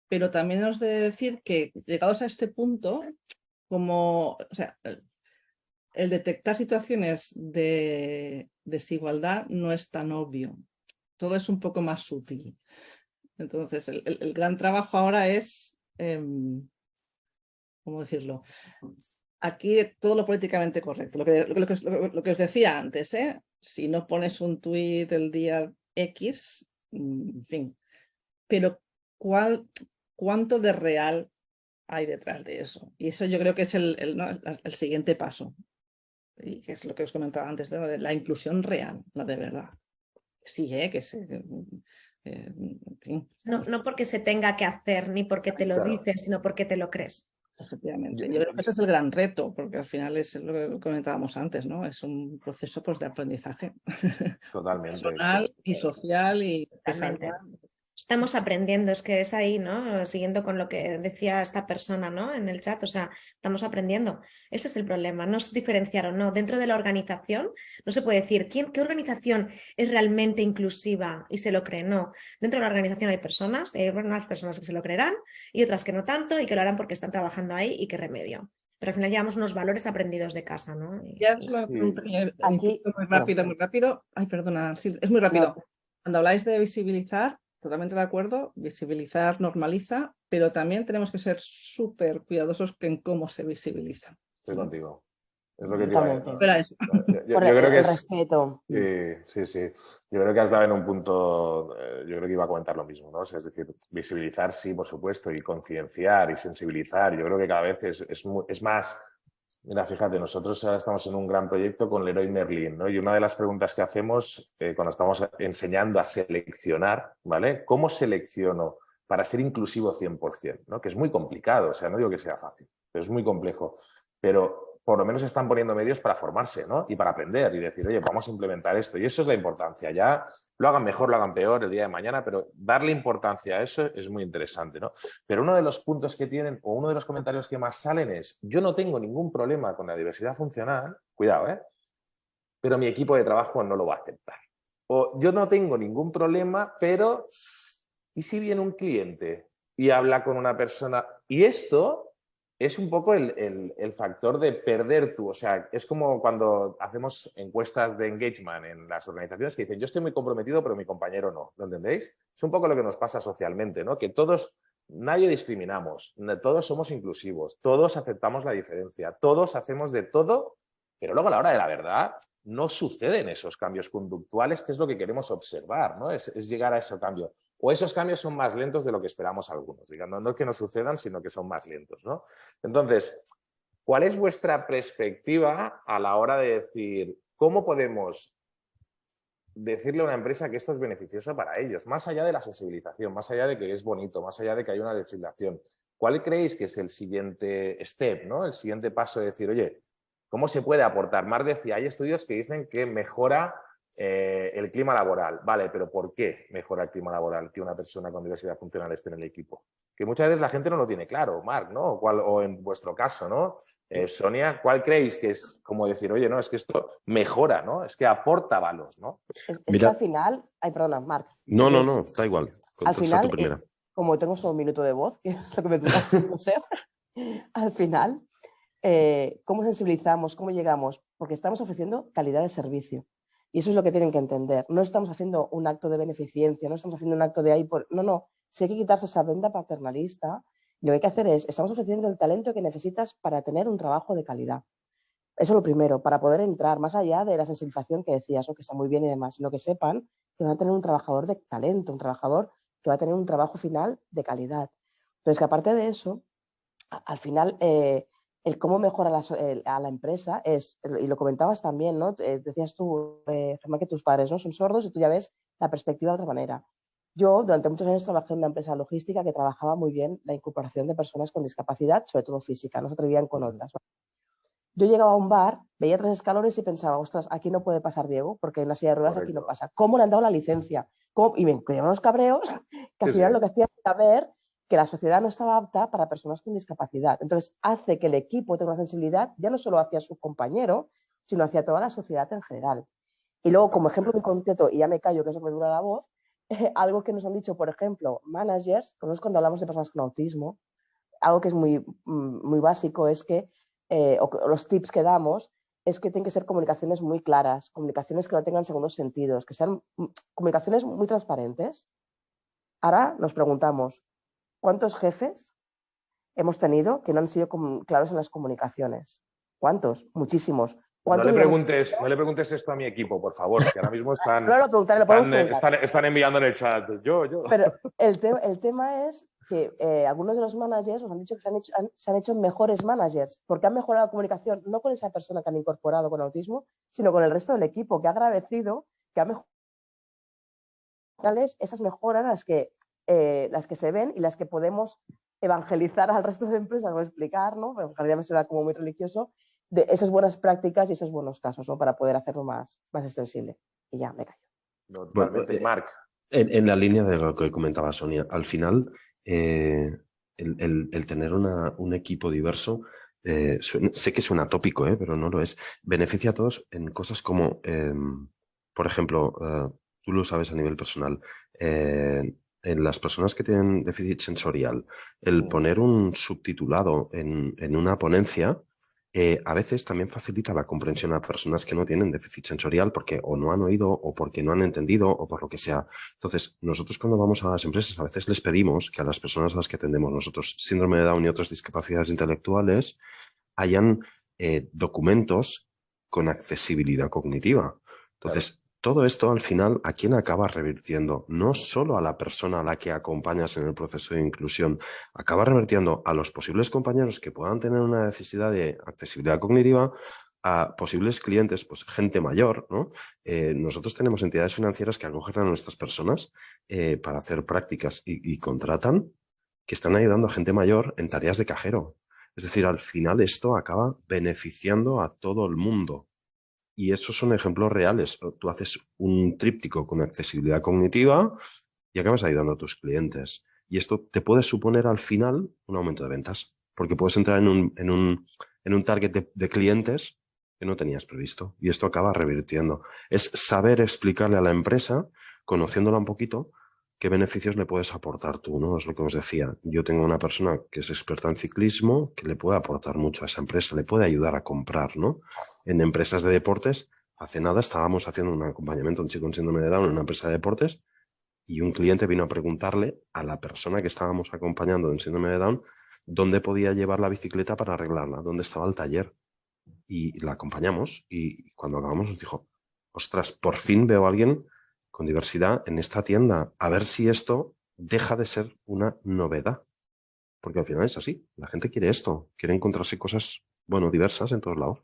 Speaker 5: pero también os he de decir que llegados a este punto, o sea, el detectar situaciones de desigualdad no es tan obvio. Todo es un poco más sutil. Entonces, el gran trabajo ahora es, ¿cómo decirlo? Aquí todo lo políticamente correcto. Lo que os decía antes, si no pones un tuit el día X, en fin. Pero ¿cuánto de real hay detrás de eso? Y eso yo creo que es el siguiente paso. Y que es lo que os comentaba antes, de la inclusión real, la de verdad. Sí, que sí. En fin.
Speaker 4: No porque se tenga que hacer, ni porque te lo dicen, sino porque te lo crees.
Speaker 5: Efectivamente. Yo creo que ese es el gran reto, porque al final es lo que comentábamos antes, ¿no? Es un proceso pues, de aprendizaje.
Speaker 1: Totalmente.
Speaker 5: Personal y social y
Speaker 4: totalmente. Estamos aprendiendo, es que es ahí, ¿no? Siguiendo con lo que decía esta persona, ¿no? En el chat, o sea, estamos aprendiendo. Ese es el problema, no es diferenciar o no. Dentro de la organización no se puede decir qué organización es realmente inclusiva y se lo cree, no. Dentro de la organización hay personas, unas personas que se lo creerán y otras que no tanto y que lo harán porque están trabajando ahí y qué remedio. Pero al final llevamos unos valores aprendidos de casa, ¿no?
Speaker 5: Ya es un
Speaker 2: Aquí,
Speaker 5: muy rápido, muy rápido. Ay, perdona, sí, es muy rápido.
Speaker 2: no,
Speaker 5: Cuando habláis de visibilizar, totalmente de acuerdo, visibilizar normaliza, pero también tenemos que ser súper cuidadosos en cómo se visibiliza.
Speaker 1: Estoy
Speaker 5: ¿Sí?
Speaker 1: contigo. Es lo que te iba a decir.
Speaker 2: totalmente.
Speaker 5: Era eso.
Speaker 1: Yo
Speaker 2: Por
Speaker 1: creo que
Speaker 2: el
Speaker 1: es...
Speaker 2: respeto.
Speaker 1: Sí. Yo creo que has dado en un punto, yo creo que iba a comentar lo mismo, ¿no? O sea, es decir, visibilizar, sí, por supuesto, y concienciar y sensibilizar. Yo creo que cada vez es más... Mira, fíjate, nosotros ahora estamos en un gran proyecto con Leroy Merlin, ¿no? Y una de las preguntas que hacemos cuando estamos enseñando a seleccionar, ¿vale? ¿Cómo selecciono para ser inclusivo 100%? ¿No? Que es muy complicado, o sea, no digo que sea fácil, pero es muy complejo. Pero por lo menos están poniendo medios para formarse, ¿no? Y para aprender y decir, oye, vamos a implementar esto. Y eso es la importancia. Ya lo hagan mejor, lo hagan peor el día de mañana, pero darle importancia a eso es muy interesante, ¿no? Pero uno de los puntos que tienen, o uno de los comentarios que más salen es, yo no tengo ningún problema con la diversidad funcional, cuidado, pero mi equipo de trabajo no lo va a aceptar. O yo no tengo ningún problema, pero ¿y si viene un cliente y habla con una persona? Y esto es un poco el factor de perder tú. O sea, es como cuando hacemos encuestas de engagement en las organizaciones que dicen, yo estoy muy comprometido, pero mi compañero no. ¿Lo entendéis? Es un poco lo que nos pasa socialmente, ¿no? Que todos, nadie discriminamos, todos somos inclusivos, todos aceptamos la diferencia, todos hacemos de todo, pero luego a la hora de la verdad no suceden esos cambios conductuales, que es lo que queremos observar, ¿no? Es llegar a ese cambio. O esos cambios son más lentos de lo que esperamos algunos. Digamos, no es que no sucedan, sino que son más lentos, ¿no? Entonces, ¿cuál es vuestra perspectiva a la hora de decir cómo podemos decirle a una empresa que esto es beneficioso para ellos? Más allá de la sensibilización, más allá de que es bonito, más allá de que hay una legislación. ¿Cuál creéis que es el siguiente step, ¿no? El siguiente paso de decir, oye, ¿cómo se puede aportar? Mar decía, hay estudios que dicen que mejora el clima laboral. Vale, pero ¿por qué mejora el clima laboral que una persona con diversidad funcional esté en el equipo? Que muchas veces la gente no lo tiene claro, Marc, ¿no? O en vuestro caso, ¿no? Sonia, ¿cuál creéis que es como decir, oye, no, es que esto mejora, ¿no? Es que aporta valor, ¿no?
Speaker 2: Es que al final, ay, perdona, Marc.
Speaker 3: No, da igual.
Speaker 2: Al final, como tengo solo un minuto de voz, que es lo que me dura ser, al final, ¿cómo sensibilizamos? ¿Cómo llegamos? Porque estamos ofreciendo calidad de servicio. Y eso es lo que tienen que entender. No estamos haciendo un acto de beneficencia, no estamos haciendo un acto de ahí por... No. Si hay que quitarse esa venda paternalista, lo que hay que hacer es, estamos ofreciendo el talento que necesitas para tener un trabajo de calidad. Eso es lo primero, para poder entrar más allá de la sensibilización que decías, ¿no? Que está muy bien y demás, sino que sepan que van a tener un trabajador de talento, un trabajador que va a tener un trabajo final de calidad. Entonces, que aparte de eso, al final, el cómo mejora a la empresa es, y lo comentabas también, ¿no? Decías tú, Germán, que tus padres no son sordos y tú ya ves la perspectiva de otra manera. Yo durante muchos años trabajé en una empresa logística que trabajaba muy bien la incorporación de personas con discapacidad, sobre todo física, no se atrevían con otras. Yo llegaba a un bar, veía 3 escalones y pensaba, ostras, aquí no puede pasar Diego, porque en una silla de ruedas aquí no pasa. ¿Cómo le han dado la licencia? Y me creaban unos cabreos que al final lo que hacía era ver que la sociedad no estaba apta para personas con discapacidad. Entonces, hace que el equipo tenga una sensibilidad ya no solo hacia su compañero, sino hacia toda la sociedad en general. Y luego, como ejemplo muy concreto, y ya me callo, que eso me dura la voz, algo que nos han dicho, por ejemplo, managers, cuando hablamos de personas con autismo, algo que es muy, muy básico es que o los tips que damos es que tienen que ser comunicaciones muy claras, comunicaciones que no tengan segundos sentidos, que sean comunicaciones muy transparentes. Ahora nos preguntamos, ¿cuántos jefes hemos tenido que no han sido claros en las comunicaciones? ¿Cuántos? Muchísimos.
Speaker 1: No le preguntes esto a mi equipo, por favor, que ahora mismo están, están enviando en el chat. Yo.
Speaker 2: Pero el tema es que algunos de los managers nos han dicho que se han hecho mejores managers porque han mejorado la comunicación no con esa persona que han incorporado con autismo, sino con el resto del equipo, que ha agradecido, que ha mejorado esas mejoras las que se ven y las que podemos evangelizar al resto de empresas o explicar, ¿no? Evangelizar me suena como muy religioso, de esas buenas prácticas y esos buenos casos, ¿no? Para poder hacerlo más extensible. Y ya, me callo.
Speaker 1: No, totalmente, Marc.
Speaker 3: En la línea de lo que comentaba Sonia, al final el tener un equipo diverso, sé que suena tópico, pero no lo es, beneficia a todos en cosas como, por ejemplo, tú lo sabes a nivel personal, en las personas que tienen déficit sensorial, el poner un subtitulado en una ponencia a veces también facilita la comprensión a personas que no tienen déficit sensorial porque o no han oído o porque no han entendido o por lo que sea. Entonces, nosotros cuando vamos a las empresas a veces les pedimos que a las personas a las que atendemos nosotros, síndrome de Down y otras discapacidades intelectuales, hayan documentos con accesibilidad cognitiva. Entonces, todo esto al final, ¿a quién acaba revirtiendo? No solo a la persona a la que acompañas en el proceso de inclusión, acaba revirtiendo a los posibles compañeros que puedan tener una necesidad de accesibilidad cognitiva, a posibles clientes, pues gente mayor, ¿no? Nosotros tenemos entidades financieras que acogen a nuestras personas para hacer prácticas y contratan, que están ayudando a gente mayor en tareas de cajero. Es decir, al final esto acaba beneficiando a todo el mundo. Y esos son ejemplos reales. Tú haces un tríptico con accesibilidad cognitiva y acabas ayudando a tus clientes. Y esto te puede suponer al final un aumento de ventas, porque puedes entrar en un target de clientes que no tenías previsto. Y esto acaba revirtiendo. Es saber explicarle a la empresa, conociéndola un poquito, qué beneficios le puedes aportar tú, ¿no? Es lo que os decía. Yo tengo una persona que es experta en ciclismo, que le puede aportar mucho a esa empresa, le puede ayudar a comprar, ¿no? En empresas de deportes, hace nada estábamos haciendo un acompañamiento a un chico con síndrome de Down en una empresa de deportes y un cliente vino a preguntarle a la persona que estábamos acompañando en síndrome de Down dónde podía llevar la bicicleta para arreglarla, dónde estaba el taller. Y la acompañamos y cuando acabamos nos dijo, ostras, por fin veo a alguien con diversidad en esta tienda, a ver si esto deja de ser una novedad. Porque al final es así, la gente quiere esto, quiere encontrarse cosas, bueno, diversas en todos lados.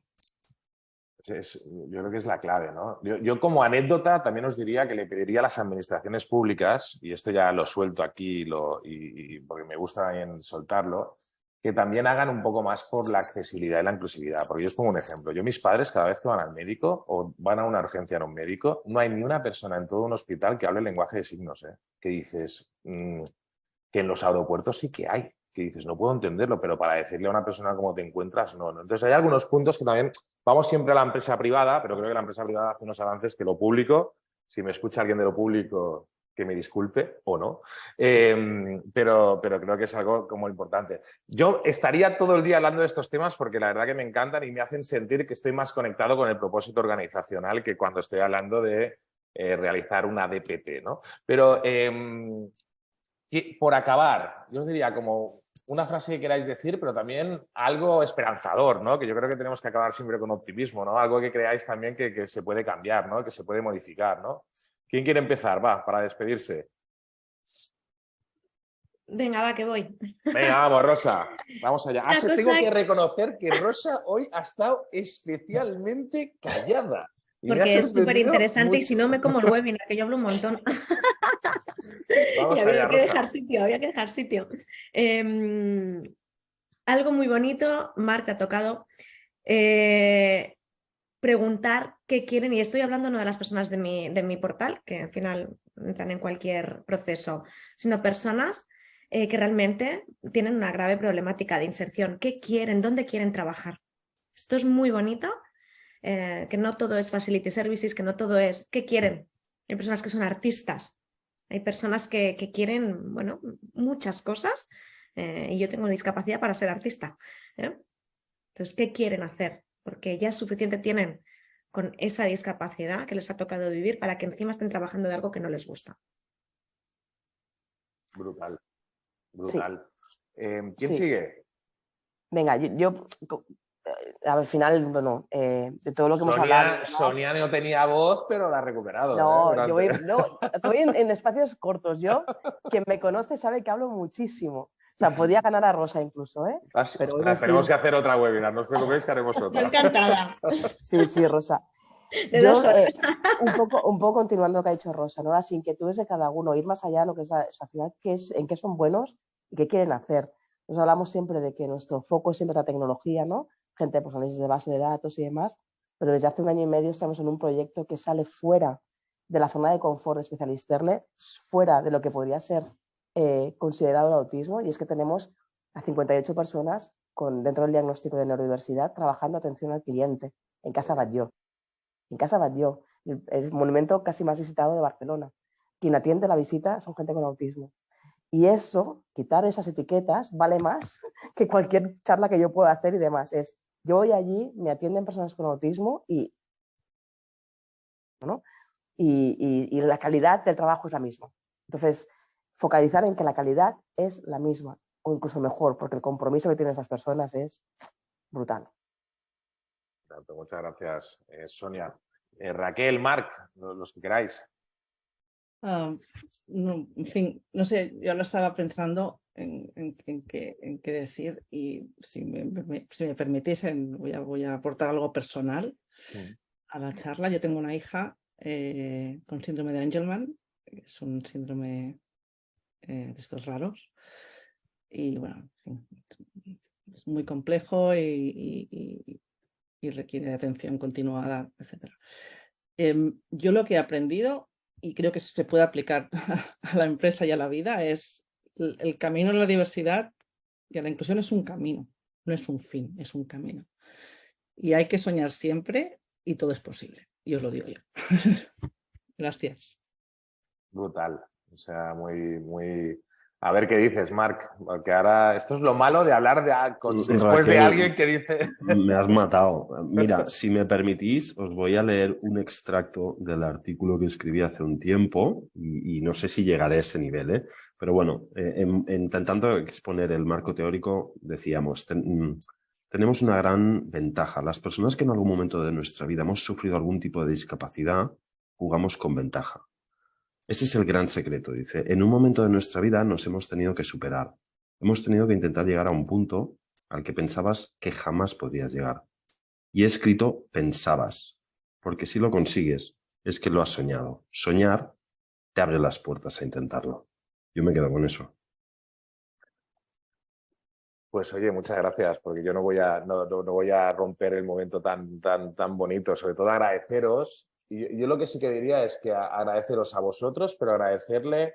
Speaker 1: Yo creo que es la clave, ¿no? Yo como anécdota también os diría que le pediría a las administraciones públicas, y esto ya lo suelto aquí porque me gusta también soltarlo, que también hagan un poco más por la accesibilidad y la inclusividad. Porque yo os pongo un ejemplo. Yo, mis padres, cada vez que van al médico o van a una urgencia en un médico, no hay ni una persona en todo un hospital que hable el lenguaje de signos, ¿eh? Que dices, que en los aeropuertos sí que hay, que dices, no puedo entenderlo, pero para decirle a una persona cómo te encuentras, no. Entonces hay algunos puntos que también, vamos siempre a la empresa privada, pero creo que la empresa privada hace unos avances que lo público, si me escucha alguien de lo público, que me disculpe o no, pero creo que es algo como importante. Yo estaría todo el día hablando de estos temas porque la verdad que me encantan y me hacen sentir que estoy más conectado con el propósito organizacional que cuando estoy hablando de realizar una DPT, ¿no? Pero por acabar, yo os diría como una frase que queráis decir, pero también algo esperanzador, ¿no? Que yo creo que tenemos que acabar siempre con optimismo, ¿no? Algo que creáis también que se puede cambiar, ¿no? Que se puede modificar, ¿no? ¿Quién quiere empezar? Va, para despedirse.
Speaker 4: Venga, va, que voy.
Speaker 1: Venga, vamos, Rosa. Vamos allá. Tengo que reconocer que Rosa hoy ha estado especialmente callada.
Speaker 4: Porque es súper interesante y si no me como el webinar, que yo hablo un montón.
Speaker 1: Vamos
Speaker 4: había
Speaker 1: allá,
Speaker 4: que
Speaker 1: Rosa.
Speaker 4: había que dejar sitio. Algo muy bonito, Marc, te ha tocado preguntar qué quieren, y estoy hablando no de las personas de mi portal, que al final entran en cualquier proceso, sino personas que realmente tienen una grave problemática de inserción. ¿Qué quieren? ¿Dónde quieren trabajar? Esto es muy bonito. Que no todo es facility services, que no todo es ¿qué quieren? Hay personas que son artistas, hay personas que quieren, bueno, muchas cosas y yo tengo discapacidad para ser artista. Entonces, ¿qué quieren hacer? Porque ya es suficiente tienen con esa discapacidad que les ha tocado vivir para que encima estén trabajando de algo que no les gusta.
Speaker 1: Brutal, brutal.
Speaker 2: Sí.
Speaker 1: ¿Quién sigue?
Speaker 2: Venga, yo al final, bueno, de todo lo que hemos hablado...
Speaker 1: Sonia no tenía voz, pero la ha recuperado.
Speaker 2: No, yo voy en espacios cortos. Yo, quien me conoce sabe que hablo muchísimo. O sea, podría ganar a Rosa incluso, ¿eh?
Speaker 1: Pero tenemos que hacer otra webinar, no os preocupéis que haremos otra.
Speaker 4: Encantada.
Speaker 2: Sí, Rosa.
Speaker 4: De 2 horas.
Speaker 2: Un poco continuando lo que ha dicho Rosa, ¿no? Las inquietudes de cada uno, ir más allá de lo que es al final, en qué son buenos y qué quieren hacer. Nos hablamos siempre de que nuestro foco es siempre la tecnología, ¿no? Gente, pues análisis de base de datos y demás, pero desde hace 1 año y medio estamos en un proyecto que sale fuera de la zona de confort de Specialisterne, fuera de lo que podría ser considerado el autismo, y es que tenemos a 58 personas dentro del diagnóstico de neurodiversidad trabajando atención al cliente en Casa Batlló. En Casa Batlló, el monumento casi más visitado de Barcelona. Quien atiende la visita son gente con autismo. Y eso, quitar esas etiquetas, vale más que cualquier charla que yo pueda hacer y demás. Yo voy allí, me atienden personas con autismo y la calidad del trabajo es la misma. Entonces, focalizar en que la calidad es la misma o incluso mejor, porque el compromiso que tienen esas personas es brutal.
Speaker 1: Muchas gracias, Sonia. Raquel, Marc, los que queráis.
Speaker 5: No, en fin, no sé, yo lo estaba pensando en qué decir, y si me permitiesen voy a aportar algo personal a la charla. Yo tengo una hija con síndrome de Angelman, que es un síndrome de estos raros, y bueno, en fin, es muy complejo y requiere de atención continuada, etc. Yo lo que he aprendido, y creo que se puede aplicar a la empresa y a la vida, es el camino a la diversidad y a la inclusión es un camino, no es un fin, es un camino. Y hay que soñar siempre y todo es posible. Y os lo digo yo. Gracias.
Speaker 1: Brutal. O sea, muy... A ver qué dices, Marc, porque ahora esto es lo malo de hablar después
Speaker 3: Raquel,
Speaker 1: de alguien que dice...
Speaker 3: Me has matado. Mira, si me permitís, os voy a leer un extracto del artículo que escribí hace un tiempo y no sé si llegaré a ese nivel, ¿eh? Pero bueno, intentando exponer el marco teórico, decíamos, tenemos una gran ventaja. Las personas que en algún momento de nuestra vida hemos sufrido algún tipo de discapacidad, jugamos con ventaja. Ese es el gran secreto, dice. En un momento de nuestra vida nos hemos tenido que superar. Hemos tenido que intentar llegar a un punto al que pensabas que jamás podrías llegar. Y he escrito pensabas, porque si lo consigues es que lo has soñado. Soñar te abre las puertas a intentarlo. Yo me quedo con eso.
Speaker 1: Pues oye, muchas gracias, porque yo no voy a romper el momento tan bonito. Sobre todo agradeceros. Y yo lo que sí que diría es que agradeceros a vosotros, pero agradecerle,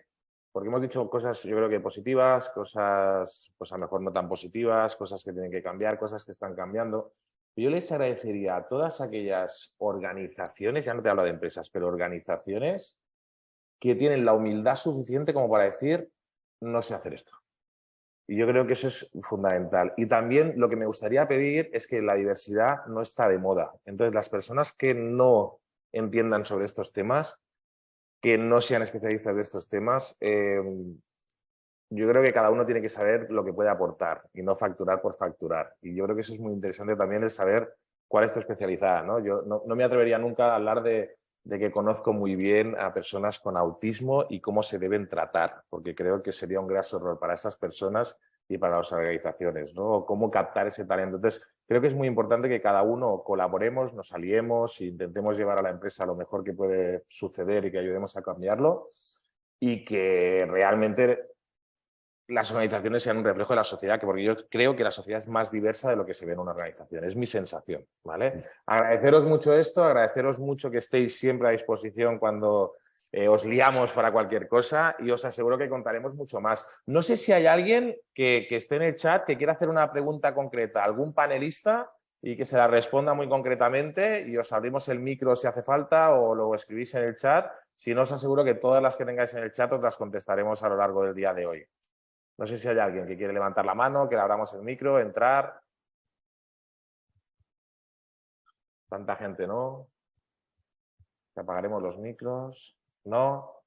Speaker 1: porque hemos dicho cosas yo creo que positivas, cosas pues a lo mejor no tan positivas, cosas que tienen que cambiar, cosas que están cambiando. Yo les agradecería a todas aquellas organizaciones, ya no te hablo de empresas, pero organizaciones que tienen la humildad suficiente como para decir, no sé hacer esto. Y yo creo que eso es fundamental. Y también lo que me gustaría pedir es que la diversidad no está de moda. Entonces, las personas que no entiendan sobre estos temas, que no sean especialistas de estos temas, yo creo que cada uno tiene que saber lo que puede aportar y no facturar por facturar. Y yo creo que eso es muy interesante también, el saber cuál es tu especialidad, ¿no? Yo no me atrevería nunca a hablar de que conozco muy bien a personas con autismo y cómo se deben tratar, porque creo que sería un gran error para esas personas y para las organizaciones, ¿no? O cómo captar ese talento. Entonces, creo que es muy importante que cada uno colaboremos, nos aliemos e intentemos llevar a la empresa lo mejor que puede suceder y que ayudemos a cambiarlo y que realmente las organizaciones sean un reflejo de la sociedad, porque yo creo que la sociedad es más diversa de lo que se ve en una organización. Es mi sensación, ¿vale? Agradeceros mucho esto, agradeceros mucho que estéis siempre a disposición cuando os liamos para cualquier cosa y os aseguro que contaremos mucho más. No sé si hay alguien que esté en el chat que quiera hacer una pregunta concreta, algún panelista y que se la responda muy concretamente y os abrimos el micro si hace falta o lo escribís en el chat. Si no, os aseguro que todas las que tengáis en el chat os las contestaremos a lo largo del día de hoy. No sé si hay alguien que quiere levantar la mano, que le abramos el micro, entrar. Tanta gente, ¿no? ¿Que apagaremos los micros? ¿No?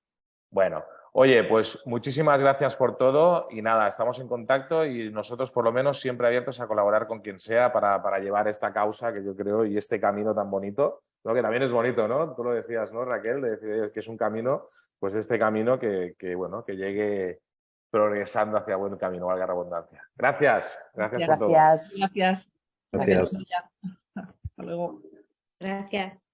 Speaker 1: Bueno, oye, pues muchísimas gracias por todo y nada, estamos en contacto y nosotros por lo menos siempre abiertos a colaborar con quien sea para llevar esta causa que yo creo y este camino tan bonito, ¿no? Que también es bonito, ¿no? Tú lo decías, ¿no, Raquel? De decir que es un camino, pues este camino bueno, que llegue progresando hacia buen camino, valga la redundancia. Gracias por todo.
Speaker 5: Gracias.
Speaker 3: Gracias.
Speaker 5: Hasta luego.
Speaker 4: Gracias.